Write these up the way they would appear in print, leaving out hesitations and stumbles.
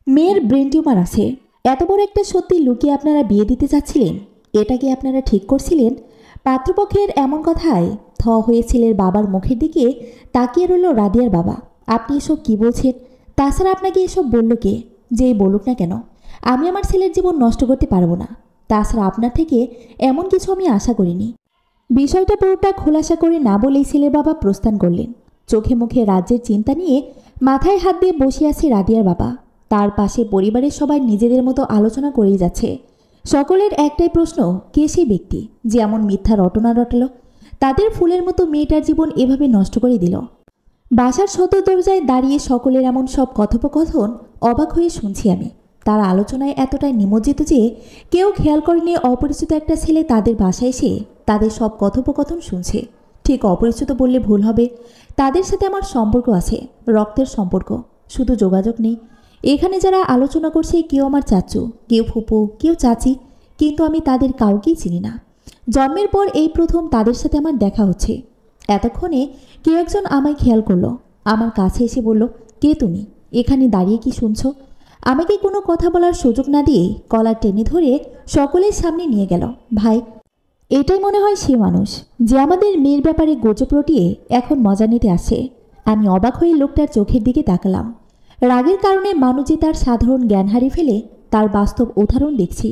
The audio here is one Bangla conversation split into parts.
মেয়ের ব্রেন টিউমার আছে, এত বড় একটা সত্যি লুকিয়ে আপনারা বিয়ে দিতে চাচ্ছিলেন? এটা কি আপনারা ঠিক করছিলেন? পাত্রপক্ষের এমন কথায় হয়ে ছেলের বাবার মুখের দিকে তাকিয়ে রইল রাদিয়ার বাবা। আপনি এসব কি বলছেন? তাছাড়া আপনাকে এসব বলল কে? যেই বলুক না কেন, আমি আমার ছেলের জীবন নষ্ট করতে পারবো না। তাছাড়া আপনার থেকে এমন কিছু আমি আশা করিনি। বিষয়টা পুরোটা খোলাসা করে না বলেই ছেলের বাবা প্রস্থান করলেন। চোখে মুখে রাজ্যের চিন্তা নিয়ে মাথায় হাত দিয়ে বসে আছে রাদিয়ার বাবা। তার পাশে পরিবারের সবাই নিজেদের মতো আলোচনা করেই যাচ্ছে। সকলের একটাই প্রশ্ন, কে সেই ব্যক্তি যে এমন মিথ্যা রটনা রটালো, তাদের ফুলের মতো মেয়েটার জীবন এভাবে নষ্ট করে দিল? বাসার সদর দরজায় দাঁড়িয়ে সকলের এমন সব কথোপকথন অবাক হয়ে শুনছি আমি। তারা আলোচনায় এতটাই নিমজ্জিত যে কেউ খেয়াল করেনি অপরিচিত একটা ছেলে তাদের বাসায় এসে তাদের সব কথোপকথন শুনছে। ঠিক অপরিচিত বললে ভুল হবে, তাদের সাথে আমার সম্পর্ক আছে, রক্তের সম্পর্ক, শুধু যোগাযোগ নেই। এখানে যারা আলোচনা করছে কেউ আমার চাচু, কেউ ফুপু, কেউ চাচি, কিন্তু আমি তাদের কাউকেই চিনি না। জন্মের পর এই প্রথম তাদের সাথে আমার দেখা হচ্ছে। এতক্ষণে কেউ একজন আমায় খেয়াল করলো, আমার কাছে এসে বলল, কে তুমি? এখানে দাঁড়িয়ে কি শুনছো? আমাকে কোনো কথা বলার সুযোগ না দিয়ে কলার টেনে ধরে সকলের সামনে নিয়ে গেল। ভাই, এটাই মনে হয় সে মানুষ যে আমাদের মেয়ের ব্যাপারে গুজব রটিয়ে এখন মজা নিতে আসে। আমি অবাক হয়ে লোকটার চোখের দিকে তাকালাম। রাগের কারণে মানুষ যে তার সাধারণ জ্ঞান হারিয়ে ফেলে তার বাস্তব উদাহরণ দেখছি।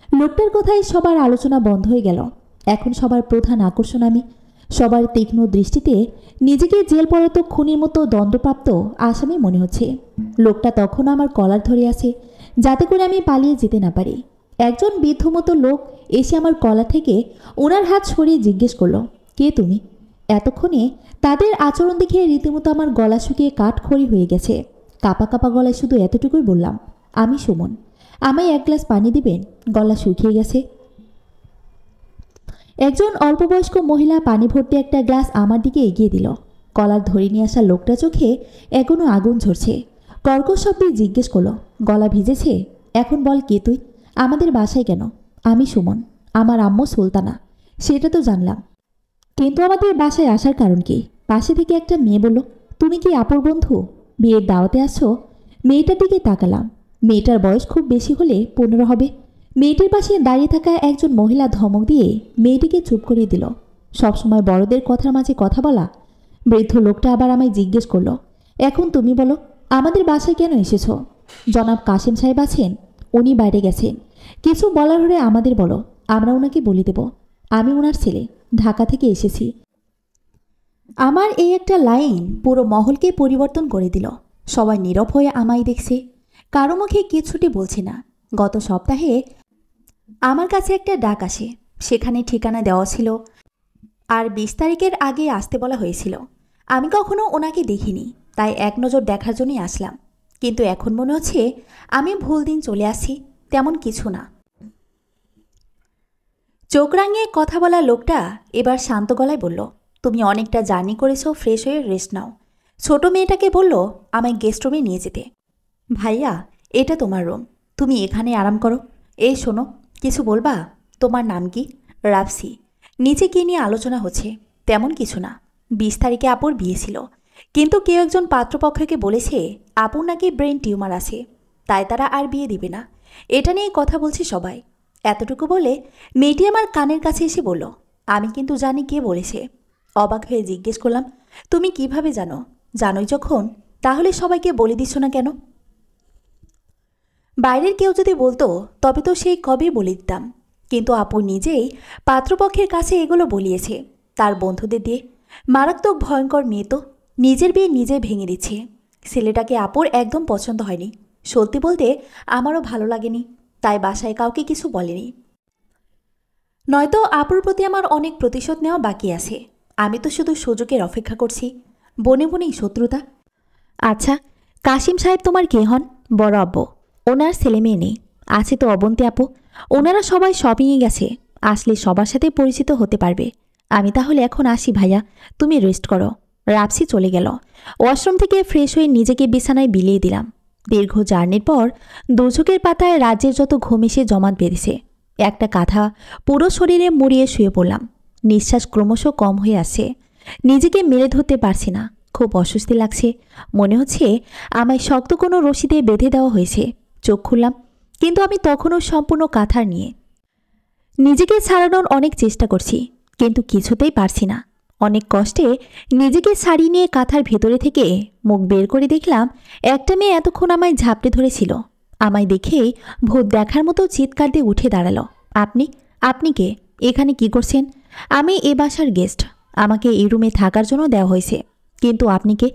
লোকটার কথায় সবার আলোচনা বন্ধ হয়ে গেল। এখন সবার প্রধান আকর্ষণ আমি। সবার তীক্ষ্ণ দৃষ্টিতে নিজেকে জেল পলাতক খুনির মতো দণ্ডপ্রাপ্ত আসামি মনে হচ্ছে। লোকটা তখন আমার কলার ধরে আছে যাতে করে আমি পালিয়ে যেতে না পারি। একজন বৃদ্ধ মতো লোক এসে আমার কলা থেকে ওনার হাত সরিয়ে জিজ্ঞেস করলো, কে তুমি? এতক্ষণে তাদের আচরণ দেখে রীতিমতো আমার গলা শুকিয়ে কাঠখড়ি হয়ে গেছে। কাপা কাপা গলায় শুধু এতটুকুই বললাম, আমি সুমন। আমায় এক গ্লাস পানি দিবেন? গলা শুকিয়ে গেছে। একজন অল্পবয়স্ক মহিলা পানি ভর্তি একটা গ্লাস আমার দিকে এগিয়ে দিল। কলার ধরে নিয়ে আসা লোকটা চোখে এখনো আগুন ঝরছে। কর্কশ শব্দে জিজ্ঞেস করলো, গলা ভিজেছে? এখন বল, কে তুই? আমাদের বাসায় কেন? আমি সুমন, আমার আম্মু সুলতানা, সেটা তো জানলাম, কিন্তু আমাদের বাসায় আসার কারণ কি? পাশে থেকে একটা মেয়ে বলল, তুমি কি আপুর বন্ধু? বিয়ের দাওয়াতে আসছো? মেয়েটার দিকে তাকালাম। মেয়েটার বয়স খুব বেশি হলে 15 হবে। মেয়েটির পাশে দাঁড়িয়ে থাকা একজন মহিলা ধমক দিয়ে মেয়েটিকে চুপ করিয়ে দিল। সবসময় বড়দের কথার মাঝে কথা বলা। বৃদ্ধ লোকটা আবার আমায় জিজ্ঞেস করলো, এখন তুমি বলো, আমাদের বাসায় কেন এসেছো? জনাব কাশেম সাহেব আছেন, উনি বাইরে গেছেন। কিছু বলার হলে আমাদের বলো, আমরা ওনাকে বলে দেব। আমি ওনার ছেলে, ঢাকা থেকে এসেছি। আমার এই একটা লাইন পুরো মহলকে পরিবর্তন করে দিল। সবাই নীরব হয়ে আমায় দেখছে, কারো মুখে কিছুটি বলছে না। গত সপ্তাহে আমার কাছে একটা ডাক আসে, সেখানে ঠিকানা দেওয়া ছিল আর 20 তারিখের আগে আসতে বলা হয়েছিল। আমি কখনো ওনাকে দেখিনি, তাই এক নজর দেখার জন্যই আসলাম। কিন্তু এখন মনে হচ্ছে আমি ভুল দিন চলে আসি। তেমন কিছু না। চোখ রাঙিয়ে কথা বলা লোকটা এবার শান্ত গলায় বলল, তুমি অনেকটা জার্নি করেছো, ফ্রেশ হয়ে রেস্ট নাও। ছোট মেয়েটাকে বলল আমায় গেস্ট রুমে নিয়ে যেতে। ভাইয়া, এটা তোমার রুম, তুমি এখানে আরাম করো। এই শোনো, কিছু বলবা? তোমার নাম কি? রাফসি। নিচে কি নিয়ে আলোচনা হচ্ছে? তেমন কিছু না। 20 তারিখে আপুর বিয়ে ছিল, কিন্তু কেউ একজন পাত্রপক্ষকে বলেছে আপুর নাকি ব্রেন টিউমার আছে, তাই তারা আর বিয়ে দিবে না। এটা নিয়ে কথা বলছি সবাই। এতটুকু বলে মেয়েটি আমার কানের কাছে এসে বলল, আমি কিন্তু জানি কে বলেছে। অবাক হয়ে জিজ্ঞেস করলাম, তুমি কিভাবে জানো? জানোই যখন, তাহলে সবাইকে বলে দিচ্ছ না কেন? বাইরের কেউ যদি বলতো তবে তো সেই কবে বলে দিতাম, কিন্তু আপু নিজেই পাত্রপক্ষের কাছে এগুলো বলিয়েছে তার বন্ধুদের দিয়ে। মারাত্মক ভয়ঙ্কর মেয়ে তো, নিজের বিয়ে নিজে ভেঙে দিচ্ছে। ছেলেটাকে আপুর একদম পছন্দ হয়নি। সত্যি বলতে আমারও ভালো লাগেনি, তাই বাসায় কাউকে কিছু বলেনি। নয়তো আপুর প্রতি আমার অনেক প্রতিশোধ নেওয়া বাকি আছে। আমি তো শুধু সুযোগের অপেক্ষা করছি। বনে বনেই শত্রুতা। আচ্ছা, কাশিম সাহেব তোমার কে হন? বড় আব্বু। ওনার ছেলে মেয়ে নেই? আছে তো অবন্তী আপু, ওনারা সবাই শপিংয়ে গেছে, আসলে সবার সাথে পরিচিত হতে পারবে। আমি তাহলে এখন আসি ভাইয়া, তুমি রেস্ট করো। রাপসি চলে গেল। ওয়াশরুম থেকে ফ্রেশ হয়ে নিজেকে বিছানায় বিলিয়ে দিলাম। দীর্ঘ জার্নির পর দুচোখের পাতায় রাজ্যের যত ঘুম এসে জমাট বেঁধেছে। একটা কাঁথা পুরো শরীরে মুড়িয়ে শুয়ে পড়লাম। নিঃশ্বাস ক্রমশ কম হয়ে আসছে। নিজেকে মেলে ধরতে পারছি না, খুব অস্বস্তি লাগছে। মনে হচ্ছে আমায় শক্ত কোনো রশি দিয়ে বেঁধে দেওয়া হয়েছে। চোখ খুললাম, কিন্তু আমি তখনও সম্পূর্ণ কাঁথার নিয়ে। নিজেকে ছাড়ানোর অনেক চেষ্টা করছি, কিন্তু কিছুতেই পারছি না। অনেক কষ্টে নিজেকে ছাড়িয়ে নিয়ে কাঁথার ভেতরে থেকে মুখ বের করে দেখলাম একটা মেয়ে এতক্ষণ আমায় ঝাপটে ধরেছিল। আমায় দেখেই ভূত দেখার মতো চিৎকার দিয়ে উঠে দাঁড়ালো। আপনি আপনি কে? এখানে কি করছেন? আমি এ বাসার গেস্ট, আমাকে এই রুমে থাকার জন্য দেওয়া হয়েছে। কিন্তু আপনি কে?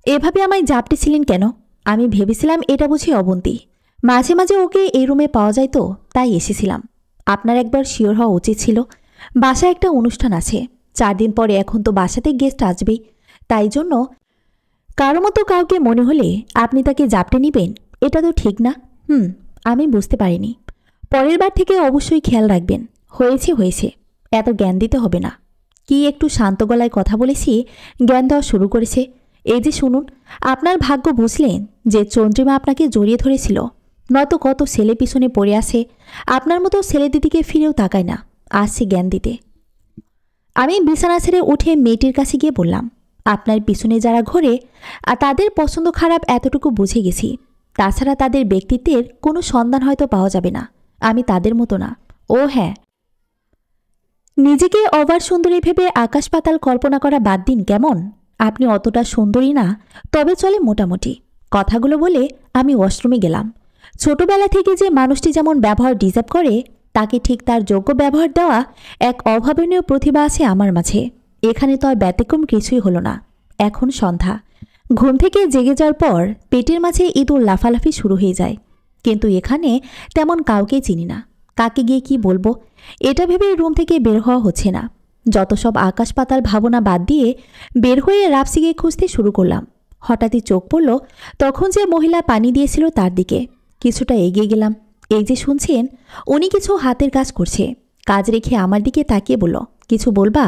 এভাবে আমায় ঝাপটেছিলেন কেন? আমি ভেবেছিলাম এটা বুঝি অবন্তী, মাঝে মাঝে ওকে এই রুমে পাওয়া যায় তো, তাই এসেছিলাম। আপনার একবার শিওর হওয়া উচিত ছিল। বাসায় একটা অনুষ্ঠান আছে 4 দিন পরে, এখন তো বাসাতে গেস্ট আসবেই, তাই জন্য কারো মতো কাউকে মনে হলে আপনি তাকে জাপটে নেবেন, এটা তো ঠিক না। আমি বুঝতে পারিনি। পরের বার থেকে অবশ্যই খেয়াল রাখবেন। হয়েছে হয়েছে, এত জ্ঞান দিতে হবে না। কি একটু শান্ত গলায় কথা বলেছি, জ্ঞান দেওয়া শুরু করেছে। এই যে শুনুন, আপনার ভাগ্য বুঝলেন যে চন্দ্রিমা আপনাকে জড়িয়ে ধরেছিল, নয়তো কত ছেলে পিছনে পড়ে আছে। আপনার মতো ছেলেদের দিকে ফিরেও তাকায় না, আসছে জ্ঞান দিতে। আমি বিছানা ছেড়ে উঠে মেয়েটির কাছে গিয়ে বললাম, আপনার পিছনে যারা ঘোরে তাদের পছন্দ খারাপ এতটুকু বুঝে গেছি। তাছাড়া তাদের ব্যক্তিত্বের কোনো সন্ধান হয়তো পাওয়া যাবে না। আমি তাদের মতো না। ও হ্যাঁ, নিজেকে অবার সুন্দরী ভেবে আকাশ পাতাল কল্পনা করা বাদ দিন কেমন। আপনি অতটা সুন্দরী না, তবে চলে মোটামুটি। কথাগুলো বলে আমি ওয়াশরুমে গেলাম। ছোটবেলা থেকে যে মানুষটি যেমন ব্যবহার ডিজার্ভ করে, তাকে ঠিক তার যোগ্য ব্যবহার দেওয়া এক অভাবনীয় প্রতিভা আছে আমার মাঝে। এখানে তো আর ব্যতিক্রম কিছুই হলো না। এখন সন্ধ্যা। ঘুম থেকে জেগে যাওয়ার পর পেটের মাঝে ইঁদুর লাফালাফি শুরু হয়ে যায়। কিন্তু এখানে তেমন কাউকেই চিনি না, কাকে গিয়ে কি বলবো, এটা ভেবে রুম থেকে বের হওয়া হচ্ছে না। যত সব আকাশ পাতাল ভাবনা বাদ দিয়ে বের হয়ে রাফসিকে খুঁজতে শুরু করলাম। হঠাৎই চোখ পড়ল তখন যে মহিলা পানি দিয়েছিল তার দিকে। কিছুটা এগিয়ে গেলাম। এই যে শুনছেন, উনি কিছু হাতের কাজ করছে। কাজ রেখে আমার দিকে তাকিয়ে বলল, কিছু বলবা?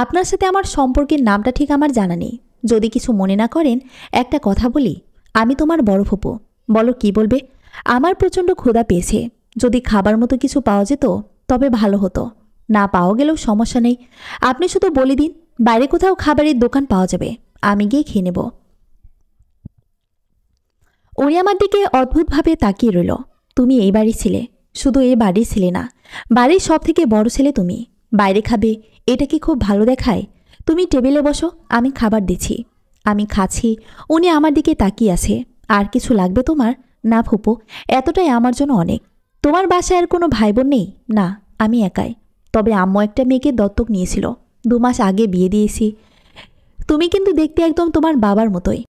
আপনার সাথে আমার সম্পর্কের নামটা ঠিক আমার জানা নেই, যদি কিছু মনে না করেন একটা কথা বলি। আমি তোমার বড় ফুপু। বলো কি বলবে? আমার প্রচণ্ড ক্ষুধা পেয়েছে, যদি খাবার মতো কিছু পাওয়া যেত তবে ভালো হতো। না পাওয়া গেলেও সমস্যা নেই, আপনি শুধু বলে দিন বাইরে কোথাও খাবারের দোকান পাওয়া যাবে, আমি গিয়ে খেয়ে নেব। উনি আমার দিকে অদ্ভুতভাবে তাকিয়ে রইল। তুমি এই বাড়ির ছেলে, শুধু এই বাড়ির ছেলে না, বাড়ির সব থেকে বড় ছেলে তুমি। বাইরে খাবে, এটা কি খুব ভালো দেখায়? তুমি টেবিলে বসো, আমি খাবার দিচ্ছি। আমি খাচ্ছি, উনি আমার দিকে তাকিয়ে আছে। আর কিছু লাগবে তোমার? না ফুপু, এতটাই আমার জন্য অনেক। তোমার বাসায় আর কোনো ভাই বোন নেই? না, আমি একাই। তবে আম্মু একটা মেয়েকে দত্তক নিয়েছিল, 2 মাস আগে বিয়ে দিয়েছি। তুমি কিন্তু দেখতে একদম তোমার বাবার মতোই।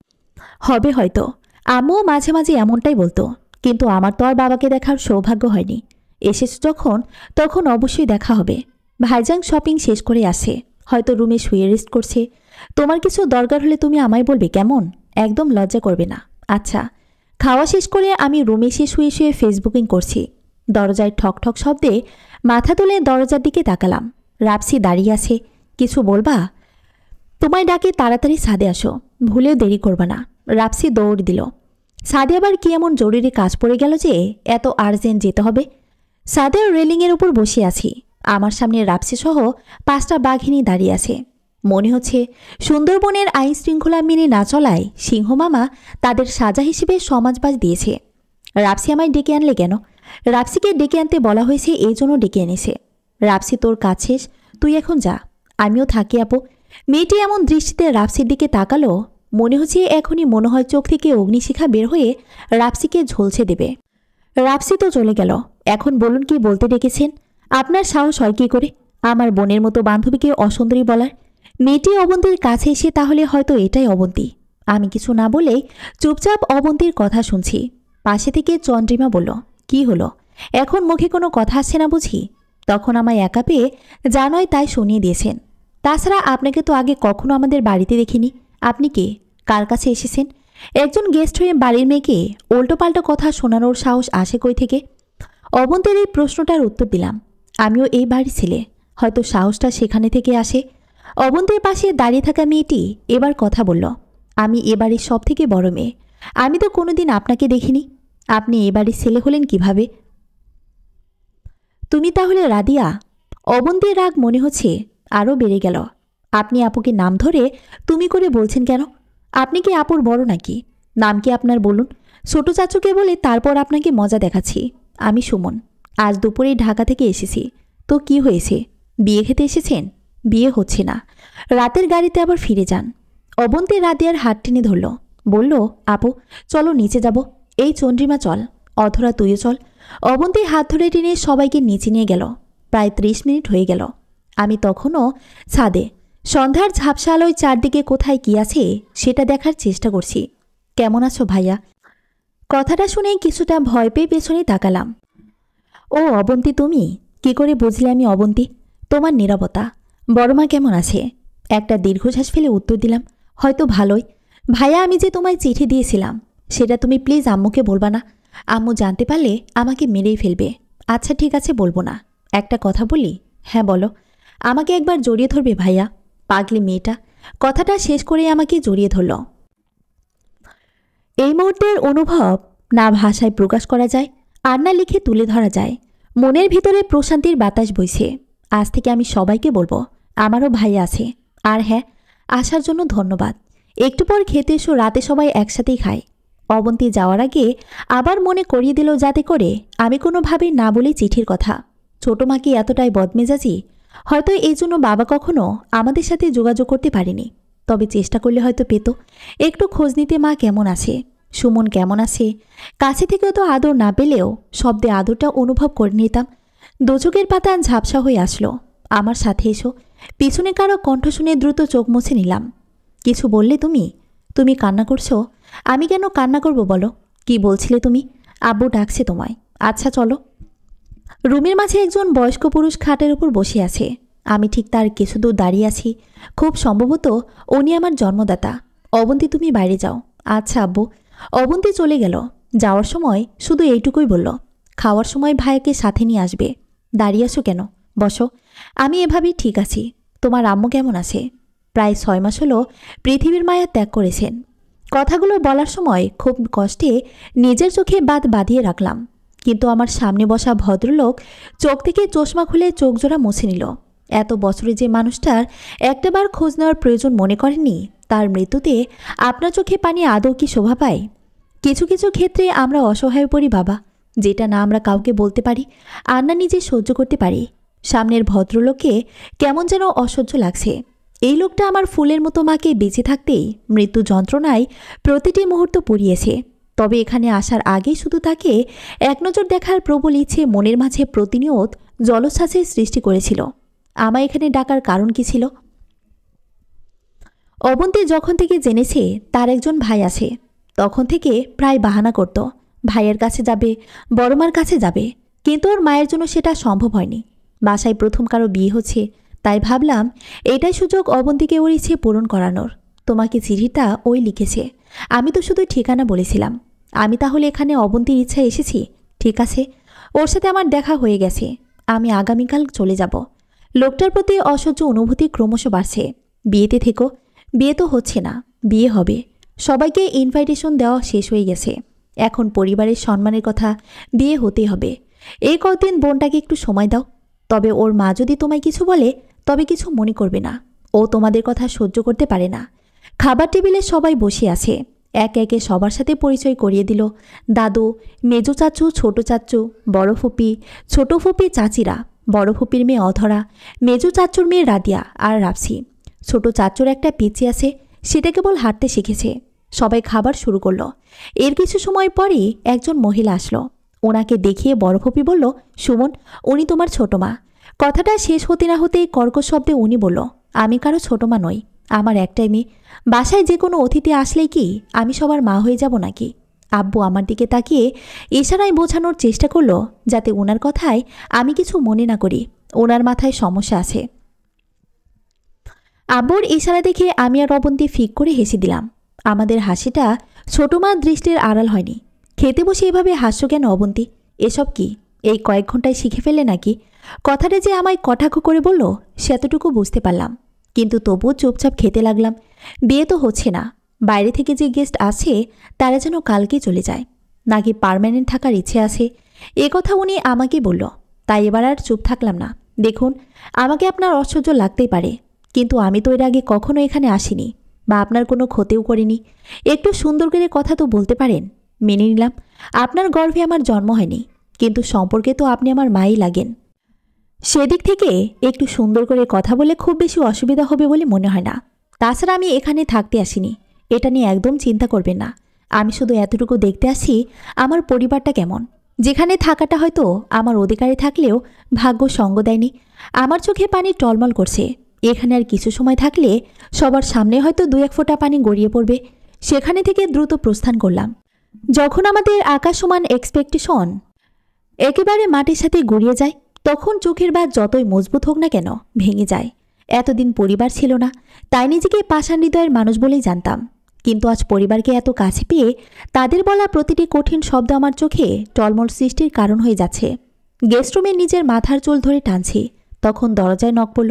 হবে হয়তো, আম্মুও মাঝে মাঝে এমনটাই বলতো, কিন্তু আমার তো আর বাবাকে দেখার সৌভাগ্য হয়নি। এসেছ যখন, তখন অবশ্যই দেখা হবে। ভাইজান শপিং শেষ করে আসে, হয়তো রুমে শুয়ে রেস্ট করছে। তোমার কিছু দরকার হলে তুমি আমায় বলবে কেমন? একদম লজ্জা করবে না। আচ্ছা। খাওয়া শেষ করে আমি রুমে এসে শুয়ে শুয়ে ফেসবুকিং করছি। দরজায় ঠক ঠক শব্দে মাথা তুলে দরজার দিকে তাকালাম। রাপসি দাঁড়িয়ে আছে। কিছু বলবা? তোমায় ডাকে তাড়াতাড়ি ছাদে আসো, ভুলেও দেরি করবা না। রাপসি দৌড় দিল। ছাদে আবার কি এমন জরুরি কাজ পড়ে গেল যে এত আর্জেন্ট যেতে হবে? ছাদের রেলিংয়ের উপর বসে আছি। আমার সামনে রাপসি সহ 5টা বাঘিনী দাঁড়িয়ে আছে। মনে হচ্ছে সুন্দরবনের আইন শৃঙ্খলা মেনে না চলায় সিংহ মামা তাদের সাজা হিসেবে সমাজবাজ দিয়েছে। রাপসি আমায় ডেকে আনলে কেন? রাপসিকে ডেকে আনতে বলা হয়েছে, এই জন্য ডেকে এনেছে। রাপসি তোর কাজ শেষ, তুই এখন যা, আমিও থাকি আপু। মেয়েটি এমন দৃষ্টিতে রাপসির দিকে তাকালো, মনে হচ্ছে এখনই মনে হয় চোখ থেকে অগ্নিশিখা বের হয়ে রাপসিকে ঝলসে দেবে। রাপসি তো চলে গেল, এখন বলুন কি বলতে ডেকেছেন? আপনার সাহস হয় কি করে আমার বোনের মতো বান্ধবীকে অসুন্দরী বলার? মেয়েটি অবন্তীর কাছে এসে তাহলে হয়তো এটাই অবন্তী। আমি কিছু না বলেই চুপচাপ অবন্তীর কথা শুনছি। পাশে থেকে চন্দ্রিমা বলল, কি হলো, এখন মুখে কোনো কথা আসছে না বুঝি? তখন আমায় একা পেয়ে যা নয় তাই শুনিয়ে দিয়েছেন। তাছাড়া আপনাকে তো আগে কখনো আমাদের বাড়িতে দেখিনি। আপনি কে? কার কাছে এসেছেন? একজন গেস্ট হয়ে বাড়ির মেয়েকে উল্টোপাল্টা কথা শোনানোর সাহস আসে কই থেকে? অবন্তীর এই প্রশ্নটার উত্তর দিলাম, আমিও এই বাড়ির ছেলে, হয়তো সাহসটা সেখানে থেকে আসে। অবন্তীর পাশে দাঁড়িয়ে থাকা মেয়েটি এবার কথা বলল, আমি এ বাড়ির সব থেকে বড় মেয়ে, আমি তো কোনোদিন আপনাকে দেখিনি। আপনি এ বাড়ির ছেলে হলেন কিভাবে? তুমি তাহলে রাদিয়া? অবন্তীর রাগ মনে হচ্ছে আরও বেড়ে গেল। আপনি আপুকে নাম ধরে তুমি করে বলছেন কেন? আপনি কি আপুর বড় নাকি? নাম কি আপনার বলুন? ছোট চাচুকে বলে তারপর আপনাকে মজা দেখাচ্ছি। আমি সুমন, আজ দুপুরেই ঢাকা থেকে এসেছি। তো কি হয়েছে, বিয়ে খেতে এসেছেন? বিয়ে হচ্ছে না, রাতের গাড়িতে আবার ফিরে যান। অবন্তী রাদিয়ার হাত টেনে ধরল, বলল, আপু চলো নিচে যাব। এই চন্দ্রিমা চল, অধরা তুইও চল। অবন্তী হাত ধরে টেনে সবাইকে নিচে নিয়ে গেল। প্রায় 30 মিনিট হয়ে গেল। আমি তখনও ছাদে সন্ধ্যার ঝাপসা আলোয় চারদিকে কোথায় কি আছে সেটা দেখার চেষ্টা করছি। কেমন আছো ভাইয়া? কথাটা শুনে কিছুটা ভয় পেয়ে পেছনে তাকালাম। ও অবন্তী, তুমি কি করে বুঝলে আমি অবন্তী? তোমার নীরবতা। বড়মা কেমন আছে? একটা দীর্ঘশ্বাস ফেলে উত্তর দিলাম, হয়তো ভালোই। ভাইয়া, আমি যে তোমায় চিঠি দিয়েছিলাম সেটা তুমি প্লিজ আম্মুকে বলবা না। আম্মু জানতে পারলে আমাকে মেরেই ফেলবে। আচ্ছা ঠিক আছে, বলবো না। একটা কথা বলি? হ্যাঁ বলো। আমাকে একবার জড়িয়ে ধরবে ভাইয়া? পাগলি মেয়েটা কথাটা শেষ করে আমাকে জড়িয়ে ধরল। এই মুহূর্তের অনুভব না ভাষায় প্রকাশ করা যায়, আর না লিখে তুলে ধরা যায়। মনের ভিতরে প্রশান্তির বাতাস বইছে। আজ থেকে আমি সবাইকে বলবো আমারও ভাই আছে। আর হ্যাঁ, আসার জন্য ধন্যবাদ। একটু পর খেতে এসো, রাতে সবাই একসাথেই খাই। অবন্তী যাওয়ার আগে আবার মনে করিয়ে দিল যাতে করে আমি কোনোভাবে না বলি চিঠির কথা। ছোট মা কি এতটাই বদমেজাজি? হয়তো এই জন্য বাবা কখনো আমাদের সাথে যোগাযোগ করতে পারেনি। তবে চেষ্টা করলে হয়তো পেত। একটু খোঁজ নিতে মা কেমন আছে, সুমন কেমন আছে। কাছে থেকেও তো আদর না পেলেও শব্দে আদরটা অনুভব করে নিতাম। দোচকের পাতা ঝাপসা হয়ে আসলো। আমার সাথে এসো। পিছনে কারো কণ্ঠ শুনে দ্রুত চোখ মুছে নিলাম। কিছু বললে তুমি? তুমি কান্না করছো? আমি কেন কান্না করব বলো? কি বলছিলে তুমি? আব্বু ডাকছে তোমায়। আচ্ছা চলো। রুমের মাঝে একজন বয়স্ক পুরুষ খাটের উপর বসে আছে। আমি ঠিক তার কিছু দূর দাঁড়িয়ে আছি। খুব সম্ভবত উনি আমার জন্মদাতা। অবন্তী, তুমি বাইরে যাও। আচ্ছা আব্বু। অবন্তী চলে গেল। যাওয়ার সময় শুধু এইটুকুই বলল, খাওয়ার সময় ভাইয়াকে সাথে নিয়ে আসবে। দাঁড়িয়ে আছো কেন? বসো। আমি এভাবেই ঠিক আছি। তোমার আম্মু কেমন আছে? প্রায় 6 মাস হলো পৃথিবীর মায়া ত্যাগ করেছেন। কথাগুলো বলার সময় খুব কষ্টে নিজের চোখে বাদ বাঁধিয়ে রাখলাম। কিন্তু আমার সামনে বসা ভদ্রলোক চোখ থেকে চশমা খুলে চোখ জোড়া মুছে নিল। এত বছরে যে মানুষটার একটাবার খোঁজ নেওয়ার প্রয়োজন মনে করেননি, তার মৃত্যুতে আপনার চোখে পানি আদৌ কি শোভা পায়? কিছু কিছু ক্ষেত্রে আমরা অসহায় পড়ি বাবা, যেটা না আমরা কাউকে বলতে পারি আর না নিজে সহ্য করতে পারি। সামনের ভদ্রলোককে কেমন যেন অসহ্য লাগছে। এই লোকটা আমার ফুলের মতো মাকে বেঁচে থাকতেই মৃত্যু যন্ত্রণায় প্রতিটি মুহূর্ত পুড়িয়েছে। তবে এখানে আসার আগেই শুধু তাকে এক নজর দেখার প্রবল ইচ্ছে মনের মাঝে প্রতিনিয়ত জলোচ্ছ্বাসের সৃষ্টি করেছিল। আমায় এখানে ডাকার কারণ কি ছিল? অবন্তী যখন থেকে জেনেছে তার একজন ভাই আছে, তখন থেকে প্রায় বাহানা করত ভাইয়ের কাছে যাবে, বড়মার কাছে যাবে। কিন্তু ওর মায়ের জন্য সেটা সম্ভব হয়নি। বাসায় প্রথম কারো বিয়ে হচ্ছে, তাই ভাবলাম এটাই সুযোগ অবন্তীকে ওর ইচ্ছে পূরণ করানোর। তোমাকে চিঠিটা ওই লিখেছে, আমি তো শুধু ঠিকানা বলেছিলাম। আমি তাহলে এখানে অবন্তীর ইচ্ছা এসেছি? ঠিক আছে, ওর সাথে আমার দেখা হয়ে গেছে। আমি আগামীকাল চলে যাব। লোকটার প্রতি অসহ্য অনুভূতি ক্রমশ বাড়ছে। বিয়েতে থেকো। বিয়ে তো হচ্ছে না, বিয়ে হবে। সবাইকে ইনভাইটেশন দেওয়া শেষ হয়ে গেছে। এখন পরিবারের সম্মানের কথা, বিয়ে হতেই হবে। এই কদিন বোনটাকে একটু সময় দাও। তবে ওর মা যদি তোমায় কিছু বলে তবে কিছু মনে করবে না। ও তোমাদের কথা সহ্য করতে পারে না। খাবার টেবিলে সবাই বসে আছে। একে একে সবার সাথে পরিচয় করিয়ে দিল। দাদু, মেজো চাচু, ছোট চাচু, বড় ফুপি, ছোট ফুপি, চাচিরা, বড় ফুপির মেয়ে অধরা, মেজো চাচুর মেয়ে রাদিয়া আর রাপসি। ছোট চাচুর একটা পিচি আছে, সেটা কেবল হাঁটতে শিখেছে। সবাই খাবার শুরু করলো। এর কিছু সময় পরই একজন মহিলা আসলো। ওনাকে দেখিয়ে বড় ফুপি বলল, সুমন, উনি তোমার ছোট মা। কথাটা শেষ হতে না হতেই কর্কশ শব্দে উনি বলল, আমি কারো ছোট মা নই, আমার একটাই মেয়ে। বাসায় যে কোনো অতিথি আসলেই কি আমি সবার মা হয়ে যাব নাকি? আব্বু আমার দিকে তাকিয়ে ইশারায় বোঝানোর চেষ্টা করলো যাতে ওনার কথায় আমি কিছু মনে না করি। ওনার মাথায় সমস্যা আছে। আব্বুর ইশারা দেখে আমি আর অবন্তী ফিক করে হেসে দিলাম। আমাদের হাসিটা ছোট মার দৃষ্টির আড়াল হয়নি। খেতে বসে এভাবে হাস্য কেন অবন্তী? এসব কি এই কয়েক ঘন্টায় শিখে ফেললে নাকি? কথাটা যে আমায় কটাক্ষ করে বলল সেতটুকু বুঝতে পারলাম, কিন্তু তবুও চুপচাপ খেতে লাগলাম। বিয়ে তো হচ্ছে না। বাইরে থেকে যে গেস্ট আছে তারা যেন কালকেই চলে যায়, নাকি পার্মানেন্ট থাকার ইচ্ছে আছে, এ কথা উনি আমাকে বলল। তাই এবার আর চুপ থাকলাম না। দেখুন, আমাকে আপনার অসহ্য লাগতেই পারে, কিন্তু আমি তো এর আগে কখনো এখানে আসিনি বা আপনার কোনো ক্ষতিও করিনি। একটু সুন্দর করে কথা তো বলতে পারেন। মেনে নিলাম আপনার গর্ভে আমার জন্ম হয়নি, কিন্তু সম্পর্কে তো আপনি আমার মাই লাগেন। সেদিক থেকে একটু সুন্দর করে কথা বলে খুব বেশি অসুবিধা হবে বলে মনে হয় না। তাছাড়া আমি এখানে থাকতে আসিনি, এটা নিয়ে একদম চিন্তা করবেন না। আমি শুধু এতটুকু দেখতে আসি আমার পরিবারটা কেমন, যেখানে থাকাটা হয়তো আমার অধিকারে থাকলেও ভাগ্য সঙ্গ দেয়নি। আমার চোখে পানি টলমল করছে। এখানে আর কিছু সময় থাকলে সবার সামনে হয়তো 2-1 ফোঁটা পানি গড়িয়ে পড়বে। সেখানে থেকে দ্রুত প্রস্থান করলাম। যখন আমাদের আকাশ সমান এক্সপেকটেশন একেবারে মাটির সাথে গড়িয়ে যায়, তখন চোখের বাঁধ যতই মজবুত হোক না কেন ভেঙে যায়। এতদিন পরিবার ছিল না, তাই নিজেকে পাষাণ হৃদয়ের মানুষ বলেই জানতাম। কিন্তু আজ পরিবারকে এত কাছে পেয়ে তাদের বলা প্রতিটি কঠিন শব্দ আমার চোখে টলমল সৃষ্টির কারণ হয়ে যাচ্ছে। গেস্টরুমে নিজের মাথার চুল ধরে টানছি, তখন দরজায় নক পড়ল।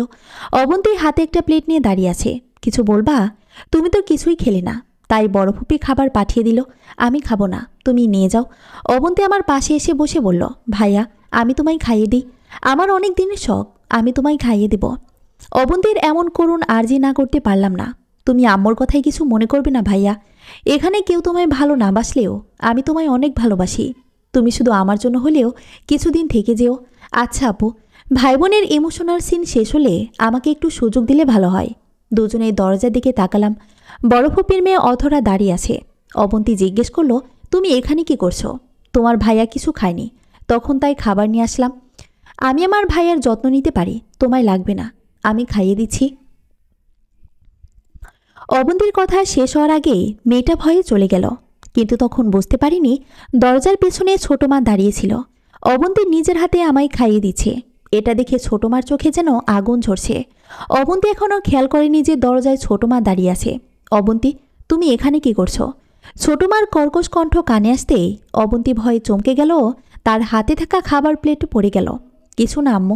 অবন্তীর হাতে একটা প্লেট নিয়ে দাঁড়িয়ে আছে। কিছু বলবা? তুমি তো কিছুই খেলে না, তাই বড় ফুপি খাবার পাঠিয়ে দিল। আমি খাবো না, তুমি নিয়ে যাও। অবন্তী আমার পাশে এসে বসে বলল, ভাইয়া আমি তোমায় খাইয়ে দিই, আমার অনেক দিনের শখ, আমি তোমায় খাইয়ে দেব। অবন্তীর এমন করুণ আর্জি না করতে পারলাম না। তুমি আম্মুর কথায় কিছু মনে করবে না ভাইয়া, এখানে কেউ তোমায় ভালো না বাসলেও আমি তোমায় অনেক ভালোবাসি। তুমি শুধু আমার জন্য হলেও কিছুদিন থেকে যেও। আচ্ছা আপু। ভাই বোনের ইমোশনাল সিন শেষ হলে আমাকে একটু সুযোগ দিলে ভালো হয়। দুজনেই দরজার দিকে তাকালাম। বড় ফুপির মেয়ে অধরা দাঁড়িয়ে আছে। অবন্তী জিজ্ঞেস করলো, তুমি এখানে কি করছো? তোমার ভাইয়া কিছু খায়নি, তখন তাই খাবার নিয়ে আসলাম। আমি আমার ভাইয়ার যত্ন নিতে পারি, তোমায় লাগবে না, আমি খাইয়ে দিচ্ছি। অবন্তীর কথা শেষ হওয়ার আগেই মেয়েটা ভয়ে চলে গেল। কিন্তু তখন বুঝতে পারিনি দরজার পেছনে ছোট মা দাঁড়িয়েছিল। অবন্তী নিজের হাতে আমায় খাইয়ে দিচ্ছে। এটা দেখে ছোট মার চোখে যেন আগুন ঝরছে। অবন্তী এখনও খেয়াল করেনি যে দরজায় ছোট মা দাঁড়িয়ে আছে। অবন্তী, তুমি এখানে কি করছো? ছোট মার কর্কশ কণ্ঠ কানে আসতেই অবন্তী ভয়ে চমকে গেল। তার হাতে থাকা খাবার প্লেট পড়ে গেল। কিছু না আম্মু,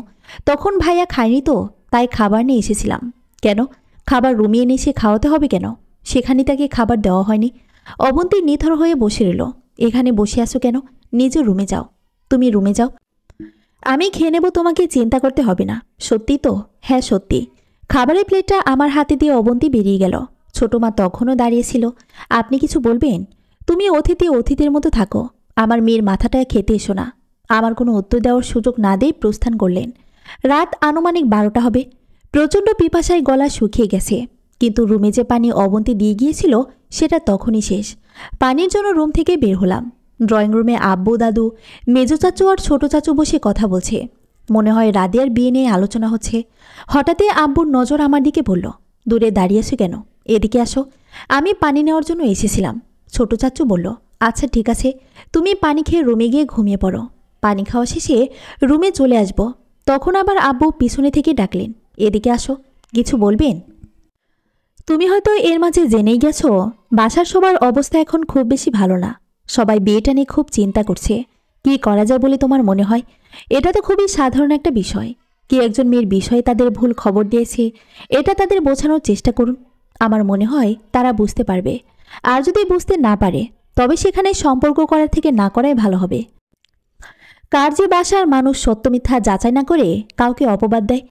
তখন ভাইয়া খায়নি তো, তাই খাবার নিয়ে এসেছিলাম। কেন? খাবার রুমে এনে এসে খাওয়াতে হবে কেন? সেখানে তাকে খাবার দেওয়া হয়নি। অবন্তী নিথর হয়ে বসে রইল। এখানে বসে আছো কেন? নিজের রুমে যাও। তুমি রুমে যাও, আমি খেয়ে নেব, তোমাকে চিন্তা করতে হবে না। সত্যি তো? হ্যাঁ সত্যি। খাবারের প্লেটটা আমার হাতে দিয়ে অবন্তী বেরিয়ে গেল। ছোট মা তখনও দাঁড়িয়েছিল। আপনি কিছু বলবেন? তুমি অতিথি অতিথির মতো থাকো, আমার মেয়ের মাথাটা খেতে এসো না। আমার কোনো উত্তর দেওয়ার সুযোগ না দিয়ে প্রস্থান করলেন। রাত আনুমানিক 12টা হবে। প্রচণ্ড পিপাসায় গলা শুকিয়ে গেছে, কিন্তু রুমে যে পানি অবন্তী দিয়ে গিয়েছিল সেটা তখনই শেষ। পানির জন্য রুম থেকে বের হলাম। ড্রয়িং রুমে আব্বু, দাদু, মেজো চাচু আর ছোট চাচু বসে কথা বলছে। মনে হয় রাদিয়ার বিয়ে নিয়ে আলোচনা হচ্ছে। হঠাৎই আব্বুর নজর আমার দিকে পড়ল। দূরে দাঁড়িয়েছো কেন? এদিকে আসো। আমি পানি নেওয়ার জন্য এসেছিলাম। ছোট চাচু বলল, আচ্ছা ঠিক আছে, তুমি পানি খেয়ে রুমে গিয়ে ঘুমিয়ে পড়ো। পানি খাওয়া শেষে রুমে চলে আসব। তখন আবার আব্বু পিছনে থেকে ডাকলেন, এদিকে আসো, কিছু বলবেন? তুমি হয়তো এর মাঝে জেনেই গেছো বাসার সবার অবস্থা এখন খুব বেশি ভালো না। সবাই বিয়েটা নিয়ে খুব চিন্তা করছে। কি করা যায় বলে তোমার মনে হয়? এটা তো খুবই সাধারণ একটা বিষয়। কি একজন মেয়ের বিষয়ে তাদের ভুল খবর দিয়েছে, এটা তাদের বোঝানোর চেষ্টা করুন। আমার মনে হয় তারা বুঝতে পারবে। আর যদি বুঝতে না পারে, তবে সেখানে সম্পর্ক করার থেকে না করাই ভালো হবে। কার যে বাসার মানুষ সত্য মিথ্যা যাচাই না করে কাউকে অপবাদ দেয়,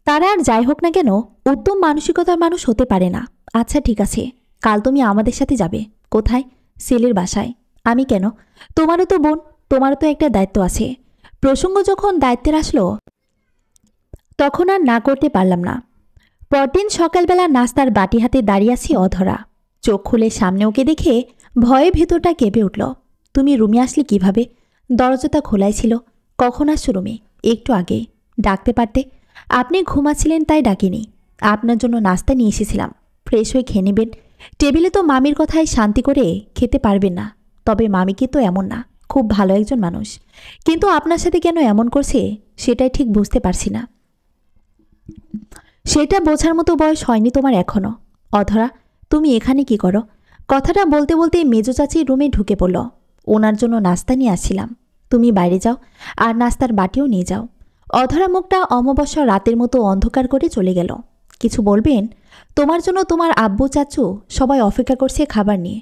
তারা আর যাই হোক না কেন উত্তম মানসিকতার মানুষ হতে পারে না। আচ্ছা ঠিক আছে, কাল তুমি আমাদের সাথে যাবে। কোথায়? সেলের বাসায়। আমি কেন? তোমারও তো বোন, তোমারও তো একটা দায়িত্ব আছে। প্রসঙ্গ যখন দায়িত্বের আসলো, তখন আর না করতে পারলাম না। পরদিন সকালবেলা নাস্তার বাটি হাতে দাঁড়িয়ে আছি অধরা। চোখ খুলে সামনে ওকে দেখে ভয়ে ভেতরটা কেঁপে উঠল। তুমি রুমে আসলে কিভাবে? দরজাটা খোলাই ছিল। কখন আসছো রুমে? একটু আগে। ডাকতে পারতে। আপনি ঘুমাচ্ছিলেন তাই ডাকিনি। আপনার জন্য নাস্তা নিয়ে এসেছিলাম, ফ্রেশ হয়ে খেয়ে নেবেন। টেবিলে তো মামির কথায় শান্তি করে খেতে পারবেন না। তবে মামিকে তো এমন না, খুব ভালো একজন মানুষ। কিন্তু আপনার সাথে কেন এমন করছে সেটাই ঠিক বুঝতে পারছি না। সেটা বোঝার মতো বয়স হয়নি তোমার এখনো। অধরা, তুমি এখানে কি করো? কথাটা বলতে বলতে মেজো চাচি রুমে ঢুকে পড়ল। ওনার জন্য নাস্তা নিয়ে আসছিলাম। তুমি বাইরে যাও, আর নাস্তার বাটিও নিয়ে যাও। অধরা মুখটা অমাবস্যা রাতের মতো অন্ধকার করে চলে গেল। কিছু বলবেন? তোমার জন্য তোমার আব্বু চাচু সবাই অপেক্ষা করছে খাবার নিয়ে।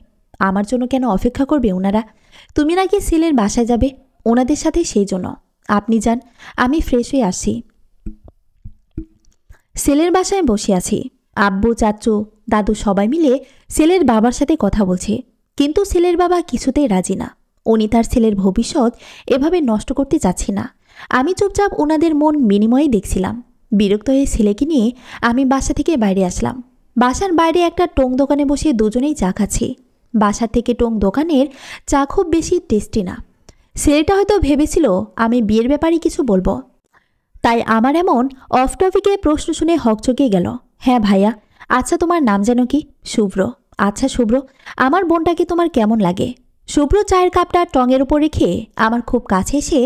আমার জন্য কেন অপেক্ষা করবে ওনারা? তুমি নাকি ছেলের বাসায় যাবে, ওনাদের সাথে, সেই জন্য। আপনি যান, আমি ফ্রেশ হয়ে আসছি। ছেলের বাসায় বসে আছি। আব্বু, চাচু, দাদু সবাই মিলে ছেলের বাবার সাথে কথা বলছে। কিন্তু ছেলের বাবা কিছুতেই রাজি না। উনি তার ছেলের ভবিষ্যৎ এভাবে নষ্ট করতে চাচ্ছি না। আমি চুপচাপ ওনাদের মন বিনিময়ে দেখছিলাম। বিরক্ত হয়ে ছেলেকে নিয়ে আমি বাসা থেকে বাইরে আসলাম। বাসার বাইরে একটা টং দোকানে বসে দুজনেই চা খাচ্ছি। বাসার থেকে টং দোকানের চা খুব বেশি টেস্টি না। ছেলেটা হয়তো ভেবেছিল আমি বিয়ের ব্যাপারে কিছু বলবো, তাই আমার এমন অফ টপিকে প্রশ্ন শুনে হকচকিয়ে গেল। হ্যাঁ ভাইয়া, আচ্ছা তোমার নাম যেন কি? শুভ্র। আচ্ছা শুভ্র, আমার বোনটাকে তোমার কেমন লাগে? শুভ্র চায়ের কাপটা টঙের উপর রেখে আমার খুব কাছে এসে